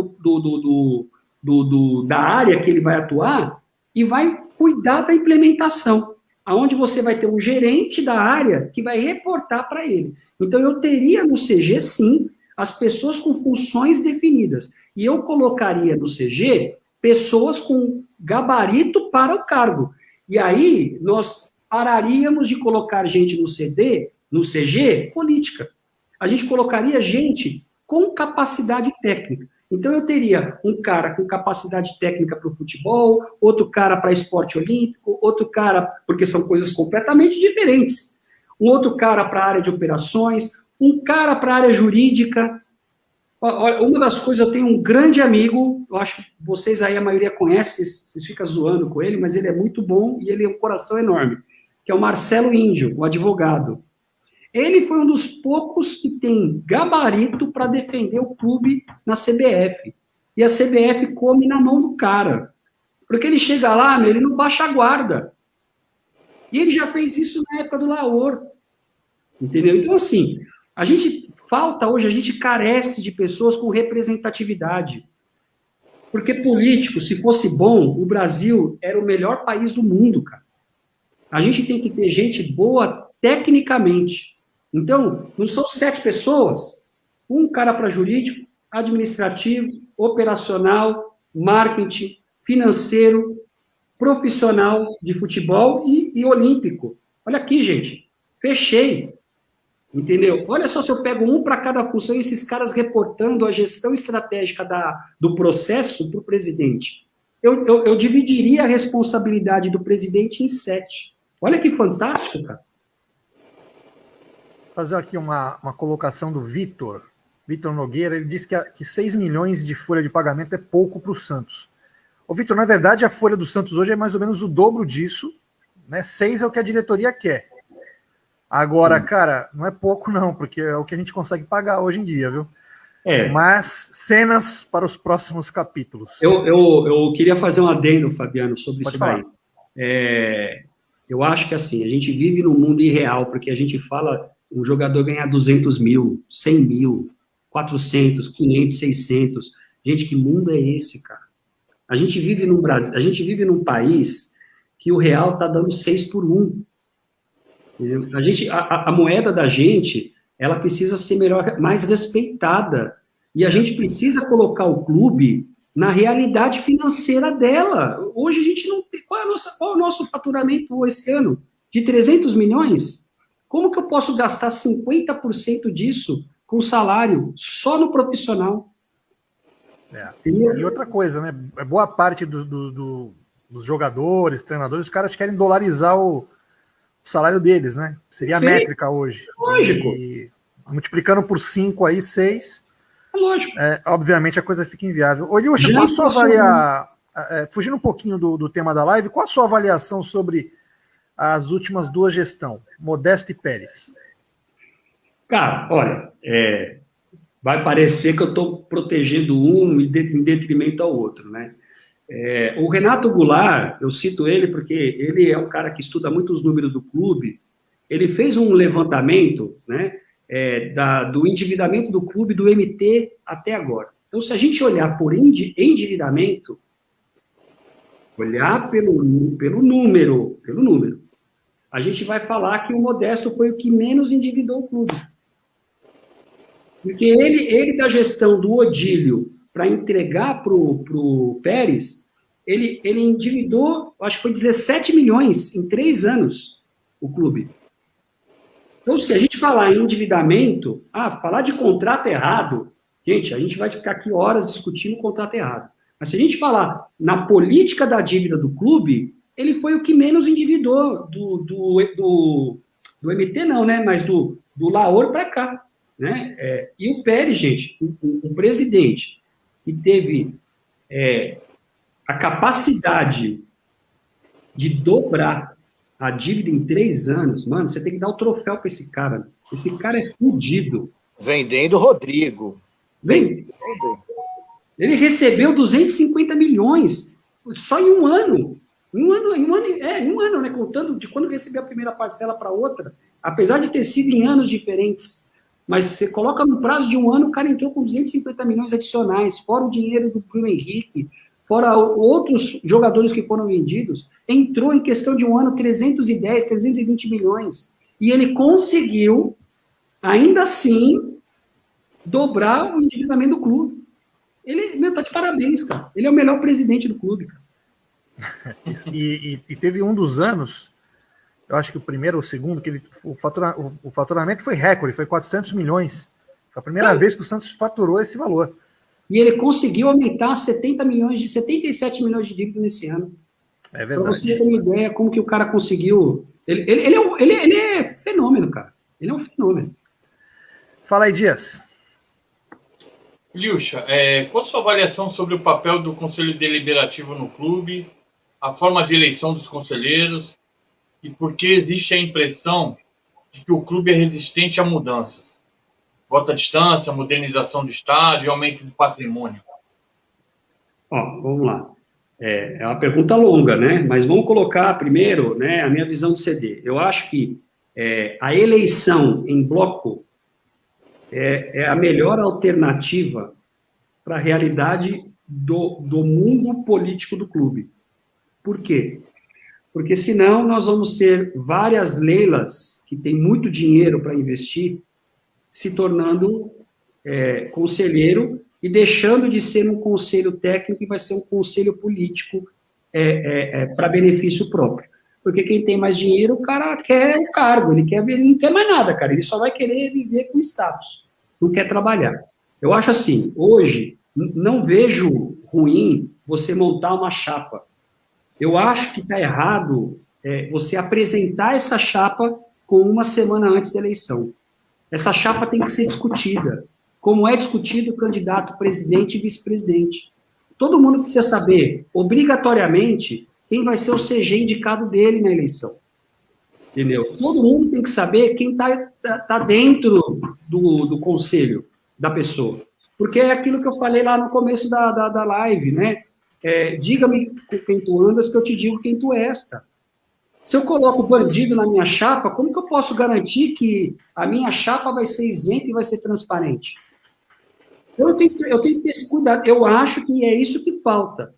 da área que ele vai atuar e vai cuidar da implementação, aonde você vai ter um gerente da área que vai reportar para ele. Então, eu teria no CG, sim, as pessoas com funções definidas. E eu colocaria no CG pessoas com gabarito para o cargo. E aí, nós pararíamos de colocar gente no CG, política. A gente colocaria gente com capacidade técnica. Então, eu teria um cara com capacidade técnica para o futebol, outro cara para esporte olímpico, outro cara, porque são coisas completamente diferentes, um outro cara para a área de operações, um cara para a área jurídica. Uma das coisas, eu tenho um grande amigo, eu acho que vocês aí, a maioria conhece, vocês ficam zoando com ele, mas ele é muito bom e ele é um coração enorme, que é o Marcelo Índio, o advogado. Ele foi um dos poucos que tem gabarito para defender o clube na CBF. E a CBF come na mão do cara. Porque ele chega lá, ele não baixa a guarda. E ele já fez isso na época do Laor. Entendeu? Então, assim, a gente carece de pessoas com representatividade. Porque político, se fosse bom, o Brasil era o melhor país do mundo, cara. A gente tem que ter gente boa tecnicamente. Então, não são 7 pessoas, um cara para jurídico, administrativo, operacional, marketing, financeiro, profissional de futebol e olímpico. Olha aqui, gente, fechei. Entendeu? Olha só se eu pego um para cada função e esses caras reportando a gestão estratégica do processo para o presidente. Eu dividiria a responsabilidade do presidente em 7. Olha que fantástico, cara. Vou fazer aqui uma colocação do Vitor Nogueira. Ele disse que 6 milhões de folha de pagamento é pouco para o Santos. Ô, Vitor, na verdade, a folha do Santos hoje é mais ou menos o dobro disso, né? 6 é o que a diretoria quer. Agora, cara, não é pouco não, porque é o que a gente consegue pagar hoje em dia, viu? Mas cenas para os próximos capítulos. Eu queria fazer um adendo, Fabiano, sobre Pode isso daí. Eu acho que assim, a gente vive num mundo irreal, porque a gente fala um jogador ganhar 200 mil, 100 mil, 400, 500, 600. Gente, que mundo é esse, cara? A gente vive num país que o real está dando 6 por 1. A moeda da gente, ela precisa ser mais respeitada. E a gente precisa colocar o clube na realidade financeira dela. Hoje a gente não tem... Qual é o nosso faturamento esse ano? De 300 milhões? Como que eu posso gastar 50% disso com salário só no profissional? E outra coisa, né? Boa parte dos jogadores, treinadores, os caras querem dolarizar o salário deles, né? Seria a métrica hoje. Lógico. E multiplicando por 5 aí, 6. Lógico. Obviamente a coisa fica inviável. Ô, Liuxa, qual a sua avaliação? Fugindo um pouquinho do tema da live, qual a sua avaliação sobre as últimas 2 gestões, Modesto e Pérez? Cara, olha, vai parecer que eu estou protegendo um em detrimento ao outro, né? O Renato Goulart, eu cito ele porque ele é um cara que estuda muito os números do clube. Ele fez um levantamento, né, do endividamento do clube do MT até agora. Então, se a gente olhar por endividamento, olhar pelo número, a gente vai falar que o Modesto foi o que menos endividou o clube. Porque ele da gestão do Odílio para entregar para o Pérez, ele endividou, acho que foi 17 milhões em 3 anos, o clube. Então, se a gente falar em endividamento, falar de contrato errado, gente, a gente vai ficar aqui horas discutindo o contrato errado. Mas se a gente falar na política da dívida do clube, ele foi o que menos endividou do MT, não, né? Mas do Laor para cá. Né? E o Pérez, gente, um presidente que teve a capacidade de dobrar a dívida em 3 anos, mano, você tem que dar o troféu para esse cara. Esse cara é fudido. Vendendo Rodrigo. Ele recebeu 250 milhões só em um ano. Em um ano, né? Contando de quando recebeu a primeira parcela para outra, apesar de ter sido em anos diferentes. Mas você coloca no prazo de um ano, o cara entrou com 250 milhões adicionais, fora o dinheiro do Bruno Henrique, fora outros jogadores que foram vendidos, entrou em questão de um ano 310, 320 milhões. E ele conseguiu, ainda assim, dobrar o endividamento do clube. Ele tá de parabéns, cara. Ele é o melhor presidente do clube, cara. E teve um dos anos, eu acho que o primeiro ou o segundo, que o faturamento foi recorde, foi 400 milhões. Foi a primeira vez que o Santos faturou esse valor. E ele conseguiu aumentar 77 milhões de dívida nesse ano. É verdade. Para você ter uma ideia como que o cara conseguiu... Ele é fenômeno, cara. Ele é um fenômeno. Fala aí, Dias. Liuxa, qual a sua avaliação sobre o papel do Conselho Deliberativo no clube, a forma de eleição dos conselheiros e por que existe a impressão de que o clube é resistente a mudanças? Voto à distância, modernização do estádio e aumento do patrimônio. Vamos lá. É uma pergunta longa, né? Mas vamos colocar primeiro, né, a minha visão do CD. Eu acho que a eleição em bloco é a melhor alternativa para a realidade do mundo político do clube. Por quê? Porque senão nós vamos ter várias leilas que têm muito dinheiro para investir se tornando conselheiro e deixando de ser um conselho técnico e vai ser um conselho político para benefício próprio. Porque quem tem mais dinheiro, o cara quer o cargo, ele não quer mais nada, cara, ele só vai querer viver com status, não quer trabalhar. Eu acho assim, hoje, não vejo ruim você montar uma chapa. Eu acho que está errado você apresentar essa chapa com uma semana antes da eleição. Essa chapa tem que ser discutida, como é discutido o candidato presidente e vice-presidente. Todo mundo precisa saber, obrigatoriamente, quem vai ser o CG indicado dele na eleição. Entendeu? Todo mundo tem que saber quem tá dentro do conselho da pessoa. Porque é aquilo que eu falei lá no começo da live, né? Diga-me com quem tu andas que eu te digo quem tu és, cara. Se eu coloco bandido na minha chapa, como que eu posso garantir que a minha chapa vai ser isenta e vai ser transparente? Eu tenho que ter esse cuidado. Eu acho que é isso que falta.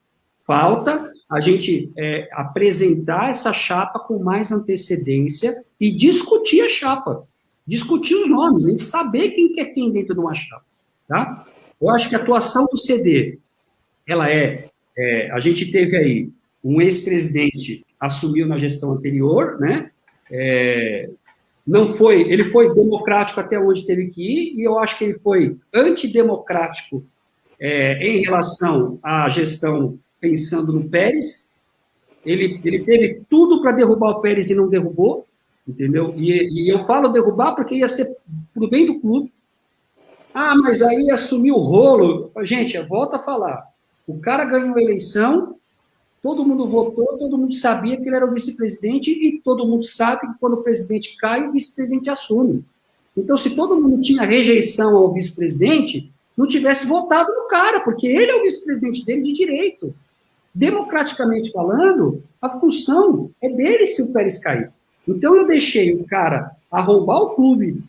Falta a gente apresentar essa chapa com mais antecedência e discutir a chapa. Discutir os nomes, a gente saber quem quer quem dentro de uma chapa. Tá? Eu acho que a atuação do CD, ela a gente teve aí um ex-presidente assumiu na gestão anterior, né? Ele foi democrático até onde teve que ir, e eu acho que ele foi antidemocrático em relação à gestão pensando no Pérez. Ele teve tudo para derrubar o Pérez e não derrubou, entendeu? E eu falo derrubar porque ia ser pro bem do clube. Mas aí assumiu o rolo. Gente, volta a falar. O cara ganhou a eleição, todo mundo votou, todo mundo sabia que ele era o vice-presidente e todo mundo sabe que quando o presidente cai, o vice-presidente assume. Então, se todo mundo tinha rejeição ao vice-presidente, não tivesse votado no cara, porque ele é o vice-presidente dele de direito. Democraticamente falando, a função é dele se o Pérez cair. Então, eu deixei o cara arrombar o clube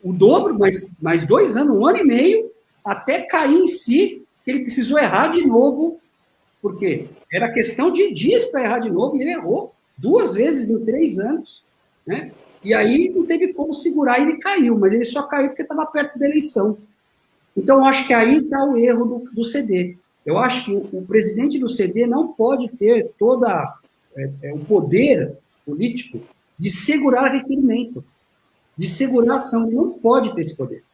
o dobro, mais 2 anos, 1 ano e meio, até cair em si, que ele precisou errar de novo Por quê? Era questão de dias para errar de novo, e ele errou 2 vezes em 3 anos, né? E aí não teve como segurar, e ele caiu, mas ele só caiu porque estava perto da eleição. Então, eu acho que aí está o erro do CD. Eu acho que o presidente do CD não pode ter todo o poder político de segurar requerimento, de segurar ação. Ele não pode ter esse poder.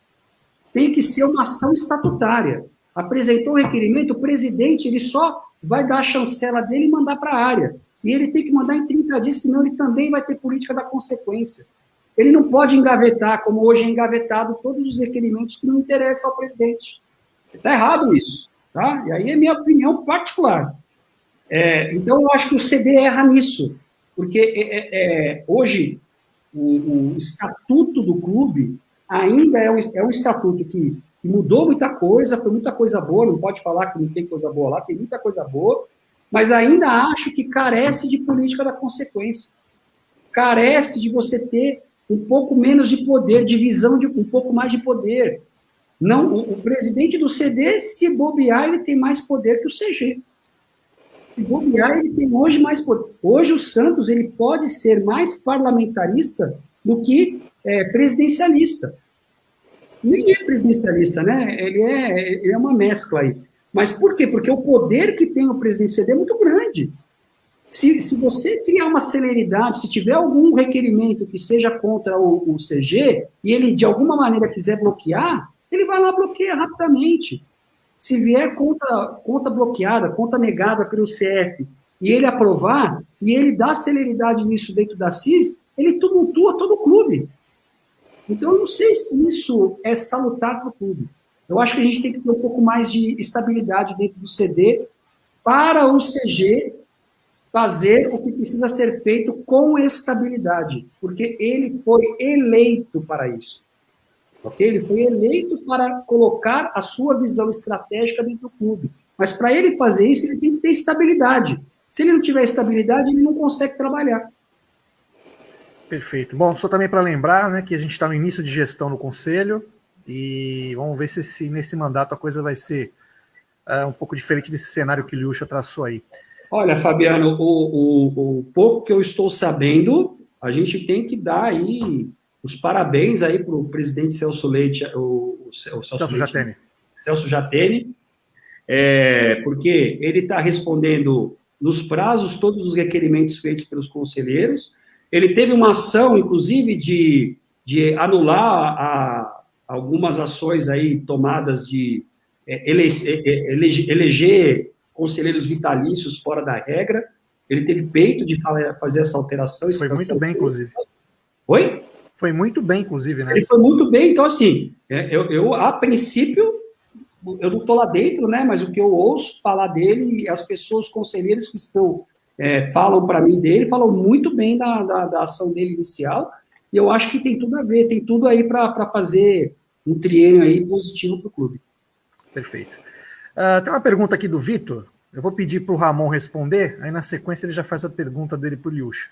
Tem que ser uma ação estatutária. Apresentou o requerimento, o presidente ele só vai dar a chancela dele e mandar para a área. E ele tem que mandar em 30 dias, senão ele também vai ter política da consequência. Ele não pode engavetar, como hoje é engavetado, todos os requerimentos que não interessam ao presidente. Está errado isso. Tá? E aí é minha opinião particular. Então, eu acho que o CD erra nisso, porque hoje o estatuto do clube ainda é um estatuto que mudou muita coisa, foi muita coisa boa, não pode falar que não tem coisa boa lá, tem muita coisa boa, mas ainda acho que carece de política da consequência. Carece de você ter um pouco menos de poder, de visão de um pouco mais de poder. Não, o presidente do CD, se bobear, ele tem mais poder que o CG. Se bobear, ele tem hoje mais poder. Hoje o Santos ele pode ser mais parlamentarista do que presidencialista. Nem é presidencialista, né? Ele é uma mescla aí. Mas por quê? Porque o poder que tem o presidente do CD é muito grande. Se você criar uma celeridade, se tiver algum requerimento que seja contra o CG, e ele de alguma maneira quiser bloquear, ele vai lá e bloqueia rapidamente. Se vier conta bloqueada, conta negada pelo CF, e ele aprovar, e ele dá celeridade nisso dentro da CIS, ele tumultua todo o clube. Então, eu não sei se isso é salutar para o clube. Eu acho que a gente tem que ter um pouco mais de estabilidade dentro do CD para o CG fazer o que precisa ser feito com estabilidade, porque ele foi eleito para isso. Okay? Ele foi eleito para colocar a sua visão estratégica dentro do clube. Mas para ele fazer isso, ele tem que ter estabilidade. Se ele não tiver estabilidade, ele não consegue trabalhar. Perfeito. Bom, só também para lembrar, né, que a gente está no início de gestão no Conselho e vamos ver se nesse mandato a coisa vai ser um pouco diferente desse cenário que o Liúcha traçou aí. Olha, Fabiano, o pouco que eu estou sabendo, a gente tem que dar aí os parabéns aí para o presidente Celso Leite, Celso Jatene, porque ele está respondendo nos prazos todos os requerimentos feitos pelos conselheiros. Ele teve uma ação, inclusive, de anular algumas ações aí tomadas de eleger conselheiros vitalícios fora da regra. Ele teve peito de fazer essa alteração. Foi muito bem, inclusive. Oi? Foi muito bem, inclusive, né? Ele foi muito bem. Então, assim, eu a princípio, eu não estou lá dentro, né? Mas o que eu ouço falar dele, as pessoas, os conselheiros que estão, falam para mim dele, falam muito bem da ação dele inicial. E eu acho que tem tudo a ver, tem tudo aí para fazer um triênio aí positivo para o clube. Perfeito. Tem uma pergunta aqui do Vitor, eu vou pedir para o Ramon responder, aí na sequência ele já faz a pergunta dele para o Liúcha.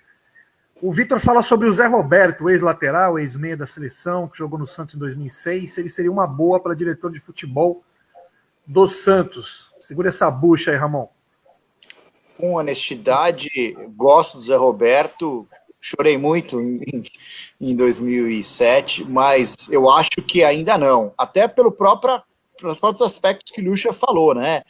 O Vitor fala sobre o Zé Roberto, ex-lateral, ex-meia da seleção, que jogou no Santos em 2006, se ele seria uma boa para diretor de futebol do Santos. Segura essa bucha aí, Ramon. Com honestidade, gosto do Zé Roberto, chorei muito em 2007, mas eu acho que ainda não, até pelos próprios aspectos que o Liúcha falou, né?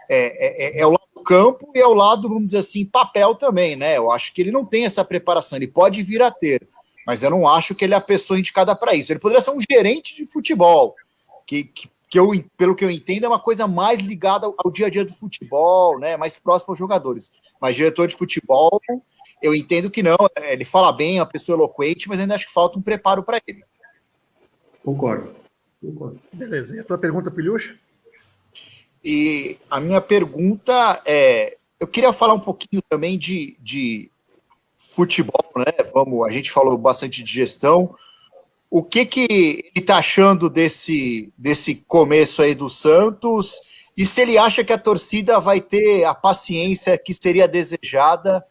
É o lado do campo e é o lado, vamos dizer assim, papel também, né? Eu acho que ele não tem essa preparação, ele pode vir a ter, mas eu não acho que ele é a pessoa indicada para isso. Ele poderia ser um gerente de futebol, pelo que eu entendo, é uma coisa mais ligada ao dia a dia do futebol, né? Mais próximo aos jogadores. Mas diretor de futebol, eu entendo que não. Ele fala bem, é uma pessoa eloquente, mas ainda acho que falta um preparo para ele. Concordo. Beleza. E a tua pergunta, Pilhucha? E a minha pergunta eu queria falar um pouquinho também de futebol, né? A gente falou bastante de gestão. O que ele está achando desse começo aí do Santos? E se ele acha que a torcida vai ter a paciência que seria desejada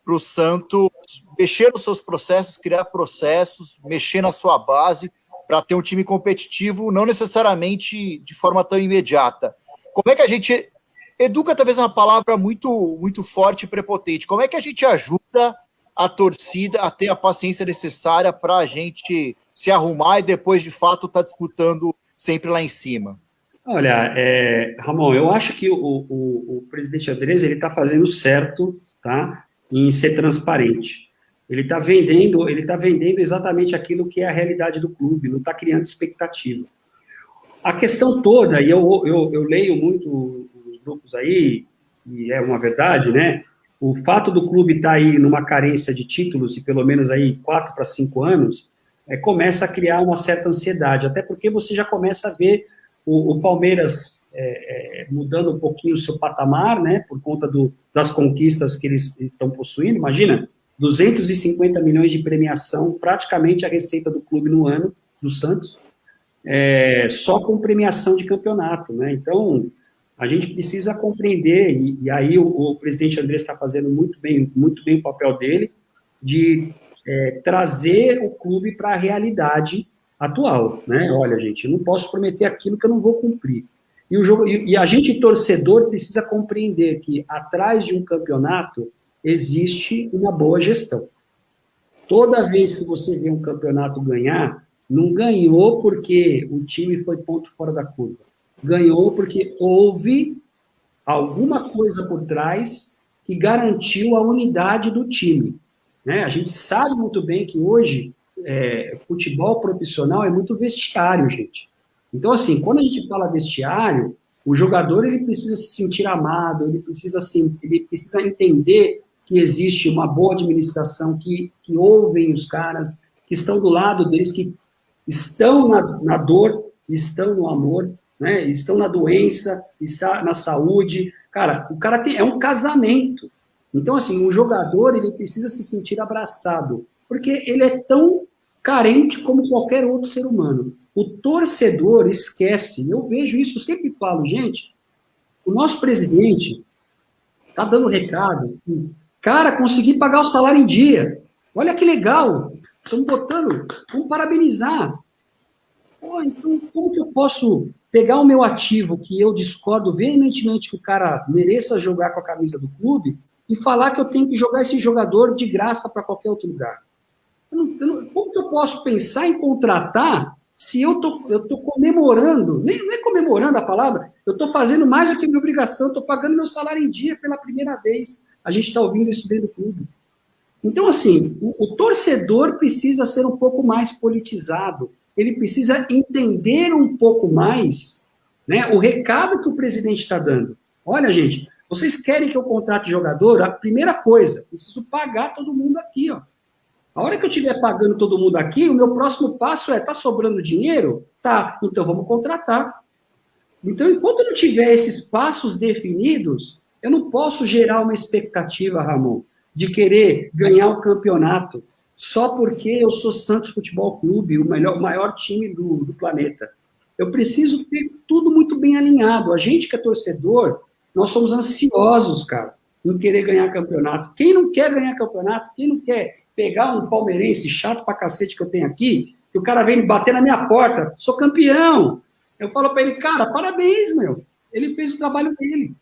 para o Santos mexer nos seus processos, criar processos, mexer na sua base, para ter um time competitivo, não necessariamente de forma tão imediata. Como é que a gente Educa talvez é uma palavra muito, muito forte e prepotente. Como é que a gente ajuda a torcida a ter a paciência necessária para a gente se arrumar e depois, de fato, estar disputando sempre lá em cima? Olha, Ramon, eu acho que o presidente Andrés, ele está fazendo certo, tá, em ser transparente. Ele está vendendo exatamente aquilo que é a realidade do clube, não está criando expectativa. A questão toda, e eu leio muito os grupos aí, e é uma verdade, né? O fato do clube estar aí numa carência de títulos, e pelo menos aí 4 para 5 anos, começa a criar uma certa ansiedade, até porque você já começa a ver o Palmeiras mudando um pouquinho o seu patamar, né? Por conta das conquistas que eles estão possuindo. Imagina, 250 milhões de premiação, praticamente a receita do clube no ano, do Santos, só com premiação de campeonato, né? Então, a gente precisa compreender, e aí o presidente Andrés está fazendo muito bem o papel dele, de trazer o clube para a realidade atual, né? Olha, gente, eu não posso prometer aquilo que eu não vou cumprir. E a gente, torcedor, precisa compreender que atrás de um campeonato existe uma boa gestão. Toda vez que você vê um campeonato ganhar, não ganhou porque o time foi ponto fora da curva. Ganhou porque houve alguma coisa por trás que garantiu a unidade do time, né? A gente sabe muito bem que hoje futebol profissional é muito vestiário, gente. Então, assim, quando a gente fala vestiário, o jogador ele precisa se sentir amado, ele precisa entender que existe uma boa administração, que ouvem os caras, que estão do lado deles, que estão na dor, estão no amor, né? Estão na doença, está na saúde. Cara, o cara é um casamento. Então, assim, o jogador ele precisa se sentir abraçado, porque ele é tão carente como qualquer outro ser humano. O torcedor esquece, eu vejo isso, eu sempre falo, gente, o nosso presidente está dando recado, cara, consegui pagar o salário em dia, olha que legal, estamos botando, vamos parabenizar. Pô, então, como que eu posso pegar o meu ativo, que eu discordo veementemente que o cara mereça jogar com a camisa do clube, e falar que eu tenho que jogar esse jogador de graça para qualquer outro lugar? Como que eu posso pensar em contratar se eu tô comemorando, não é comemorando a palavra, eu estou fazendo mais do que minha obrigação, estou pagando meu salário em dia pela primeira vez, a gente está ouvindo isso dentro do clube. Então, assim, o torcedor precisa ser um pouco mais politizado, ele precisa entender um pouco mais, né, o recado que o presidente está dando. Olha, gente, vocês querem que eu contrate jogador? A primeira coisa, preciso pagar todo mundo aqui, ó. A hora que eu estiver pagando todo mundo aqui, o meu próximo passo tá sobrando dinheiro? Tá, então vamos contratar. Então, enquanto eu não tiver esses passos definidos, eu não posso gerar uma expectativa, Ramon, de querer ganhar o campeonato só porque eu sou Santos Futebol Clube, o maior time do planeta. Eu preciso ter tudo muito bem alinhado. A gente que é torcedor, nós somos ansiosos, cara, em querer ganhar campeonato. Quem não quer ganhar campeonato? Quem não quer pegar um palmeirense chato pra cacete que eu tenho aqui, que o cara vem bater na minha porta, sou campeão. Eu falo para ele, cara, parabéns, meu. Ele fez o trabalho dele.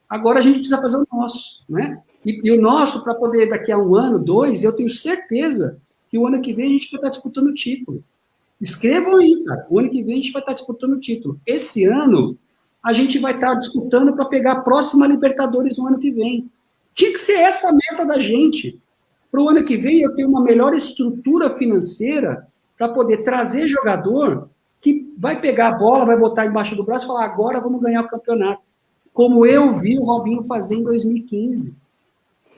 Agora a gente precisa fazer o nosso, né? E o nosso, para poder, daqui a 1 ano, 2, eu tenho certeza que o ano que vem a gente vai estar disputando o título. Escrevam aí, cara. O ano que vem a gente vai estar disputando o título. Esse ano, a gente vai estar disputando para pegar a próxima Libertadores no ano que vem. Tinha que ser essa a meta da gente. Para o ano que vem, eu tenho uma melhor estrutura financeira para poder trazer jogador que vai pegar a bola, vai botar embaixo do braço e falar, agora vamos ganhar o campeonato. Como eu vi o Robinho fazer em 2015.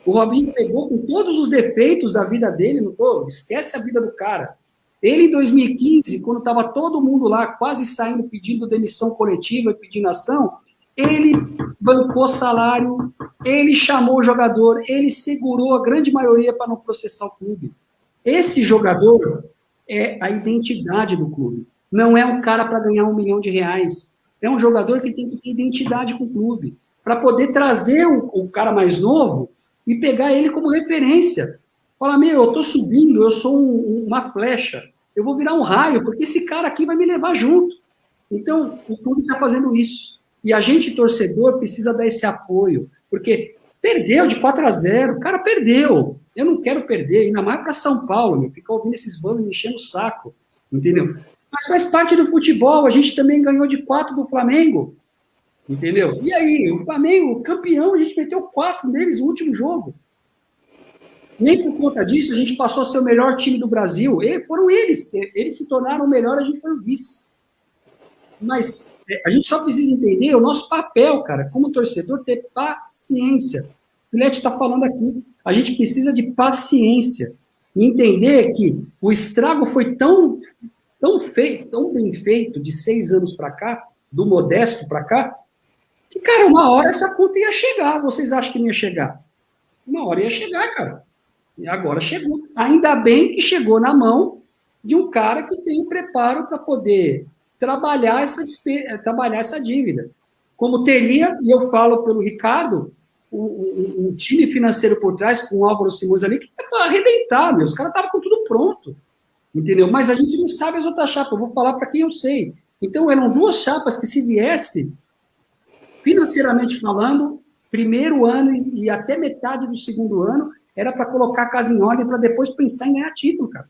O Robinho pegou com todos os defeitos da vida dele, esquece a vida do cara. Ele, em 2015, quando estava todo mundo lá, quase saindo, pedindo demissão coletiva, pedindo ação, ele bancou salário, ele chamou o jogador, ele segurou a grande maioria para não processar o clube. Esse jogador é a identidade do clube. Não é um cara para ganhar R$1 milhão. É um jogador que tem que ter identidade com o clube, para poder trazer o cara mais novo e pegar ele como referência. Fala, eu estou subindo, eu sou uma flecha, eu vou virar um raio, porque esse cara aqui vai me levar junto. Então, o clube está fazendo isso. E a gente, torcedor, precisa dar esse apoio, porque perdeu de 4-0, o cara perdeu. Eu não quero perder, ainda mais para São Paulo, meu, fica ouvindo esses bandos me enchendo o saco, entendeu? Mas faz parte do futebol, a gente também ganhou de 4 do Flamengo, entendeu? E aí, o Flamengo, campeão, a gente meteu 4 neles no último jogo. Nem por conta disso a gente passou a ser o melhor time do Brasil. E foram eles se tornaram o melhor, a gente foi o vice. Mas a gente só precisa entender o nosso papel, cara, como torcedor, ter paciência. O Filete está falando aqui, a gente precisa de paciência. E entender que o estrago foi tão bem feito, de 6 anos para cá, do Modesto para cá, que, cara, uma hora essa conta ia chegar. Vocês acham que não ia chegar? Uma hora ia chegar, cara. E agora chegou. Ainda bem que chegou na mão de um cara que tem o preparo para poder trabalhar essa dívida. Como teria, e eu falo pelo Ricardo, um time financeiro por trás, com o Álvaro Simões ali, que ia arrebentar, meu. Os caras estavam com tudo pronto. Entendeu? Mas a gente não sabe as outras chapas. Eu vou falar para quem eu sei. Então, eram 2 chapas que, se viesse, financeiramente falando, primeiro ano e até metade do segundo ano, era para colocar a casa em ordem para depois pensar em ganhar título, cara.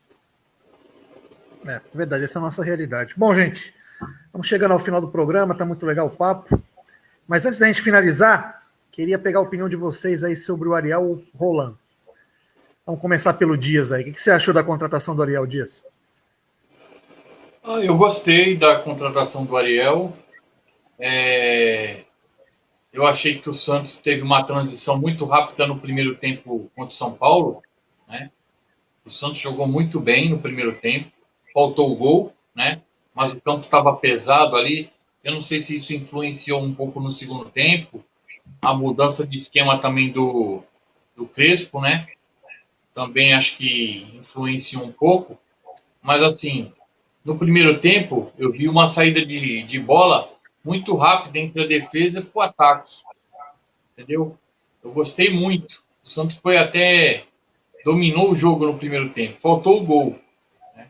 É verdade, essa é a nossa realidade. Bom, gente, estamos chegando ao final do programa, tá muito legal o papo. Mas antes da gente finalizar, queria pegar a opinião de vocês aí sobre o Ariel Roland. Vamos começar pelo Dias aí. O que você achou da contratação do Ariel, Dias? Eu gostei da contratação do Ariel. Eu achei que o Santos teve uma transição muito rápida no primeiro tempo contra o São Paulo, né? O Santos jogou muito bem no primeiro tempo, faltou o gol, né? Mas o campo estava pesado ali. Eu não sei se isso influenciou um pouco no segundo tempo. A mudança de esquema também do Crespo, né? Também acho que influenciou um pouco. Mas, assim, no primeiro tempo, eu vi uma saída de bola muito rápida entre a defesa e o ataque. Entendeu? Eu gostei muito. O Santos dominou o jogo no primeiro tempo. Faltou o gol. Né?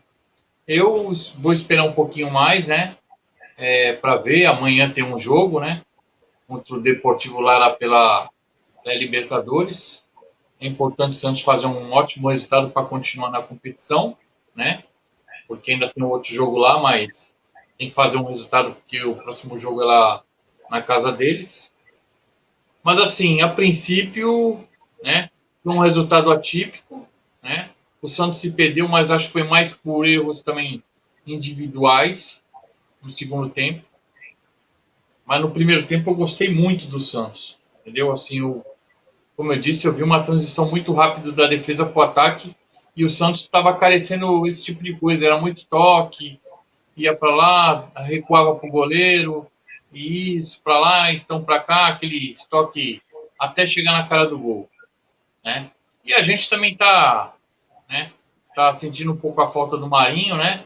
Eu vou esperar um pouquinho mais, né? Para ver. Amanhã tem um jogo, né? Contra o Deportivo Lara pela Libertadores. É importante o Santos fazer um ótimo resultado para continuar na competição, né? Porque ainda tem um outro jogo lá, mas tem que fazer um resultado porque o próximo jogo é lá na casa deles. Mas, assim, a princípio, né, foi um resultado atípico, né? O Santos se perdeu, mas acho que foi mais por erros também individuais no segundo tempo. Mas no primeiro tempo eu gostei muito do Santos, entendeu? Assim, como eu disse, eu vi uma transição muito rápida da defesa para o ataque e o Santos estava carecendo esse tipo de coisa. Era muito toque, ia para lá, recuava para o goleiro, e isso, para lá, então para cá, aquele toque até chegar na cara do gol, né? E a gente também tá sentindo um pouco a falta do Marinho, né?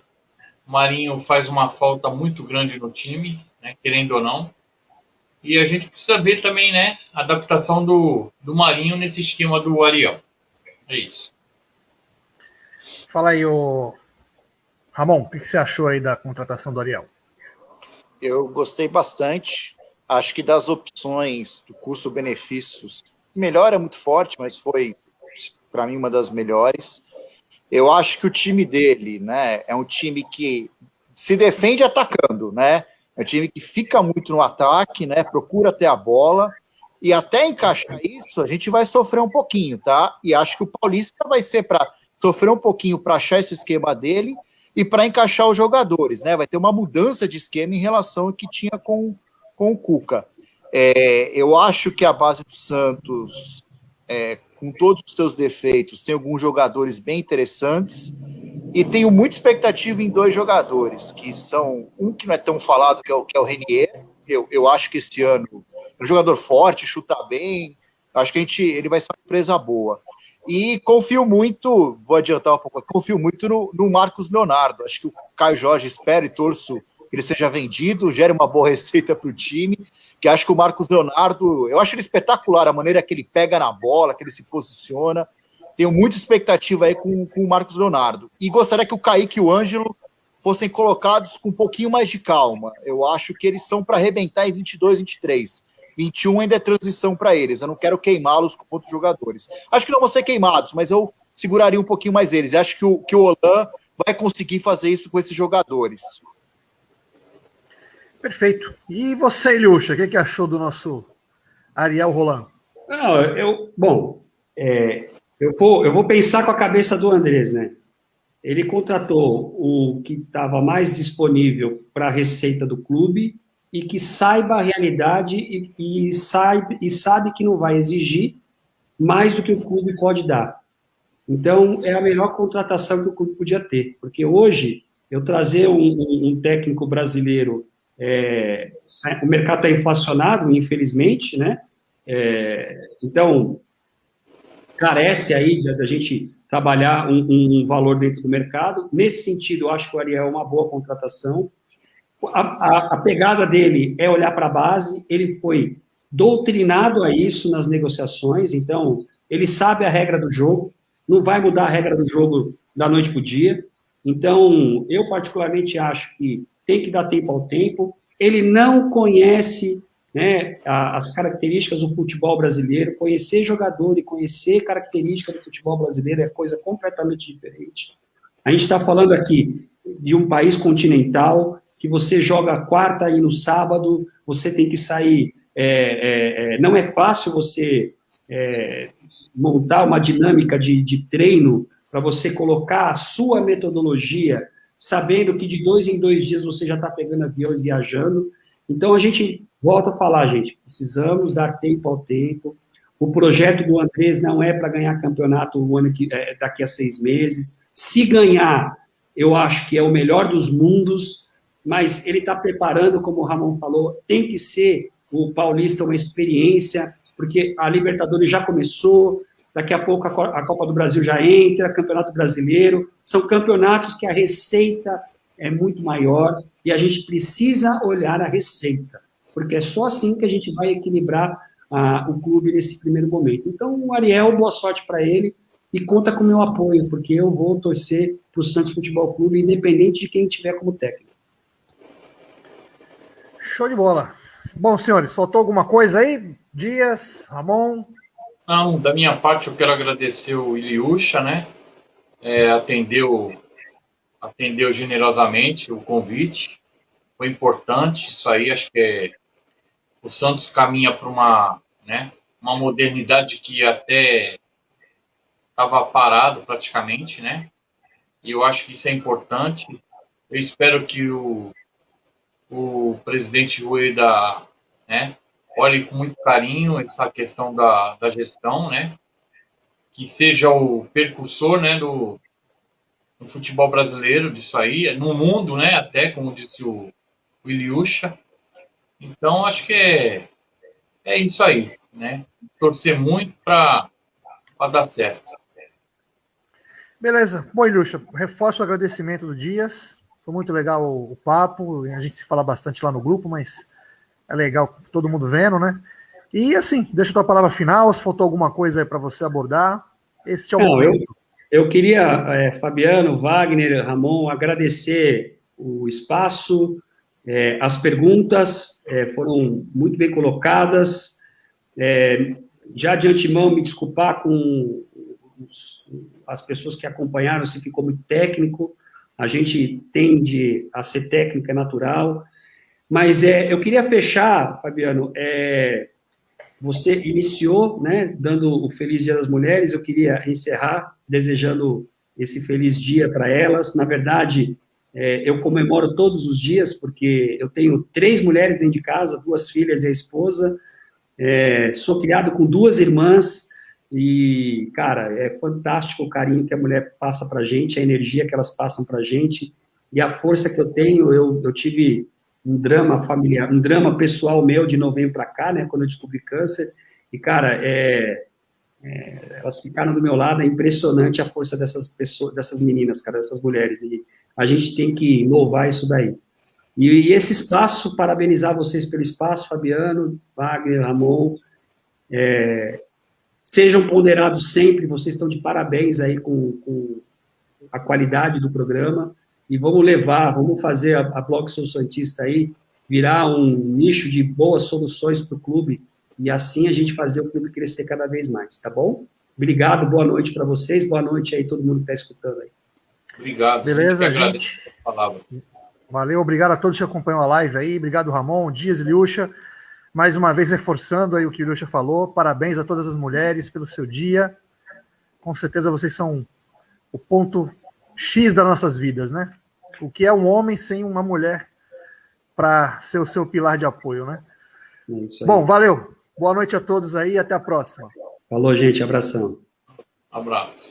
O Marinho faz uma falta muito grande no time, né? Querendo ou não. E a gente precisa ver também, né, a adaptação do Marinho nesse esquema do Ariel. É isso. Fala aí, Ramon, o que você achou aí da contratação do Ariel? Eu gostei bastante. Acho que das opções do custo-benefícios, melhor é muito forte, mas foi, para mim, uma das melhores. Eu acho que o time dele, né, é um time que se defende atacando, né? É um time que fica muito no ataque, né? Procura ter a bola. E até encaixar isso, a gente vai sofrer um pouquinho, tá? E acho que o Paulista vai ser para sofrer um pouquinho para achar esse esquema dele e para encaixar os jogadores, né? Vai ter uma mudança de esquema em relação ao que tinha com o Cuca. Eu acho que a base do Santos, com todos os seus defeitos, tem alguns jogadores bem interessantes. E tenho muita expectativa em 2 jogadores, que são um que não é tão falado, que é o Renier. Eu acho que esse ano é um jogador forte, chuta bem. Acho que ele vai ser uma surpresa boa. E confio muito, vou adiantar um pouco, confio muito no Marcos Leonardo. Acho que o Caio Jorge espera e torço que ele seja vendido, gere uma boa receita para o time. Que acho que o Marcos Leonardo, eu acho ele espetacular, a maneira que ele pega na bola, que ele se posiciona. Tenho muita expectativa aí com o Marcos Leonardo. E gostaria que o Kaique e o Ângelo fossem colocados com um pouquinho mais de calma. Eu acho que eles são para arrebentar em 22, 23. 21 ainda é transição para eles. Eu não quero queimá-los com outros jogadores. Acho que não vão ser queimados, mas eu seguraria um pouquinho mais eles. Acho que o Olan vai conseguir fazer isso com esses jogadores. Perfeito. E você, Ilhucha, o que achou do nosso Ariel Roland? Não, eu vou pensar com a cabeça do Andrés, né? Ele contratou o que estava mais disponível para a receita do clube e que saiba a realidade e sabe que não vai exigir mais do que o clube pode dar. Então, é a melhor contratação que o clube podia ter, porque hoje, eu trazer um técnico brasileiro, o mercado está inflacionado, infelizmente, né? Então, carece aí da gente trabalhar um valor dentro do mercado. Nesse sentido, eu acho que o Ariel é uma boa contratação. A pegada dele é olhar para a base, ele foi doutrinado a isso nas negociações, então ele sabe a regra do jogo, não vai mudar a regra do jogo da noite para o dia. Então, eu particularmente acho que tem que dar tempo ao tempo. Ele não conhece, né, as características do futebol brasileiro. Conhecer jogador e conhecer características do futebol brasileiro é coisa completamente diferente. A gente está falando aqui de um país continental, que você joga quarta e no sábado, você tem que sair... não é fácil você montar uma dinâmica de treino para você colocar a sua metodologia, sabendo que de 2 em 2 dias você já está pegando avião e viajando. Então, a gente volta a falar, gente, precisamos dar tempo ao tempo. O projeto do Andrés não é para ganhar campeonato daqui a 6 meses. Se ganhar, eu acho que é o melhor dos mundos, mas ele está preparando, como o Ramon falou, tem que ser o Paulista uma experiência, porque a Libertadores já começou, daqui a pouco a Copa do Brasil já entra, Campeonato Brasileiro, são campeonatos que a receita é muito maior e a gente precisa olhar a receita, porque é só assim que a gente vai equilibrar o clube nesse primeiro momento. Então, o Ariel, boa sorte para ele e conta com o meu apoio, porque eu vou torcer para o Santos Futebol Clube, independente de quem tiver como técnico. Show de bola. Bom, senhores, faltou alguma coisa aí? Dias, Ramon? Não, da minha parte eu quero agradecer o Ilhucha, né? Atendeu generosamente o convite, foi importante isso aí, acho que o Santos caminha para uma modernidade que até estava parado praticamente, né? E eu acho que isso é importante. Eu espero que o presidente Rueda, né, olhe com muito carinho essa questão da gestão, né? Que seja o percursor, né, do futebol brasileiro, disso aí, no mundo, né, até, como disse o Ilhucha. Então, acho que é isso aí, né? Torcer muito para dar certo. Beleza. Bom, Ilhucha, reforço o agradecimento do Dias. Foi muito legal o papo. A gente se fala bastante lá no grupo, mas é legal todo mundo vendo, né? E assim, deixa a tua palavra final, se faltou alguma coisa aí para você abordar. Esse é o momento. Eu queria, Fabiano, Wagner, Ramon, agradecer o espaço, as perguntas foram muito bem colocadas. Já de antemão, me desculpar com as pessoas que acompanharam, se ficou muito técnico. A gente tende a ser técnica, é natural. Mas eu queria fechar, Fabiano, você iniciou, né, dando o Feliz Dia das Mulheres, eu queria encerrar desejando esse feliz dia para elas. Na verdade, eu comemoro todos os dias, porque eu tenho 3 mulheres dentro de casa, 2 filhas e a esposa, sou criado com 2 irmãs, e, cara, é fantástico o carinho que a mulher passa para a gente, a energia que elas passam para a gente, e a força que eu tenho. Eu tive um drama familiar, um drama pessoal meu de novembro para cá, né, quando eu descobri câncer, e, cara, elas ficaram do meu lado. É impressionante a força dessas pessoas, dessas meninas, cara, dessas mulheres, e a gente tem que louvar isso daí. E esse espaço, parabenizar vocês pelo espaço, Fabiano, Wagner, Ramon, sejam ponderados sempre, vocês estão de parabéns aí com a qualidade do programa, e vamos fazer a Blog Sou Santista aí virar um nicho de boas soluções para o clube, e assim a gente fazer o clube crescer cada vez mais, tá bom? Obrigado, boa noite para vocês, boa noite aí todo mundo que está escutando aí. Obrigado. Beleza, gente. Valeu, obrigado a todos que acompanham a live aí, obrigado Ramon, Dias e Iliúcha, mais uma vez reforçando aí o que o Iliúcha falou, parabéns a todas as mulheres pelo seu dia, com certeza vocês são o ponto X das nossas vidas, né? O que é um homem sem uma mulher para ser o seu pilar de apoio, né? Bom, valeu. Boa noite a todos aí e até a próxima. Falou, gente. Abração. Abraço.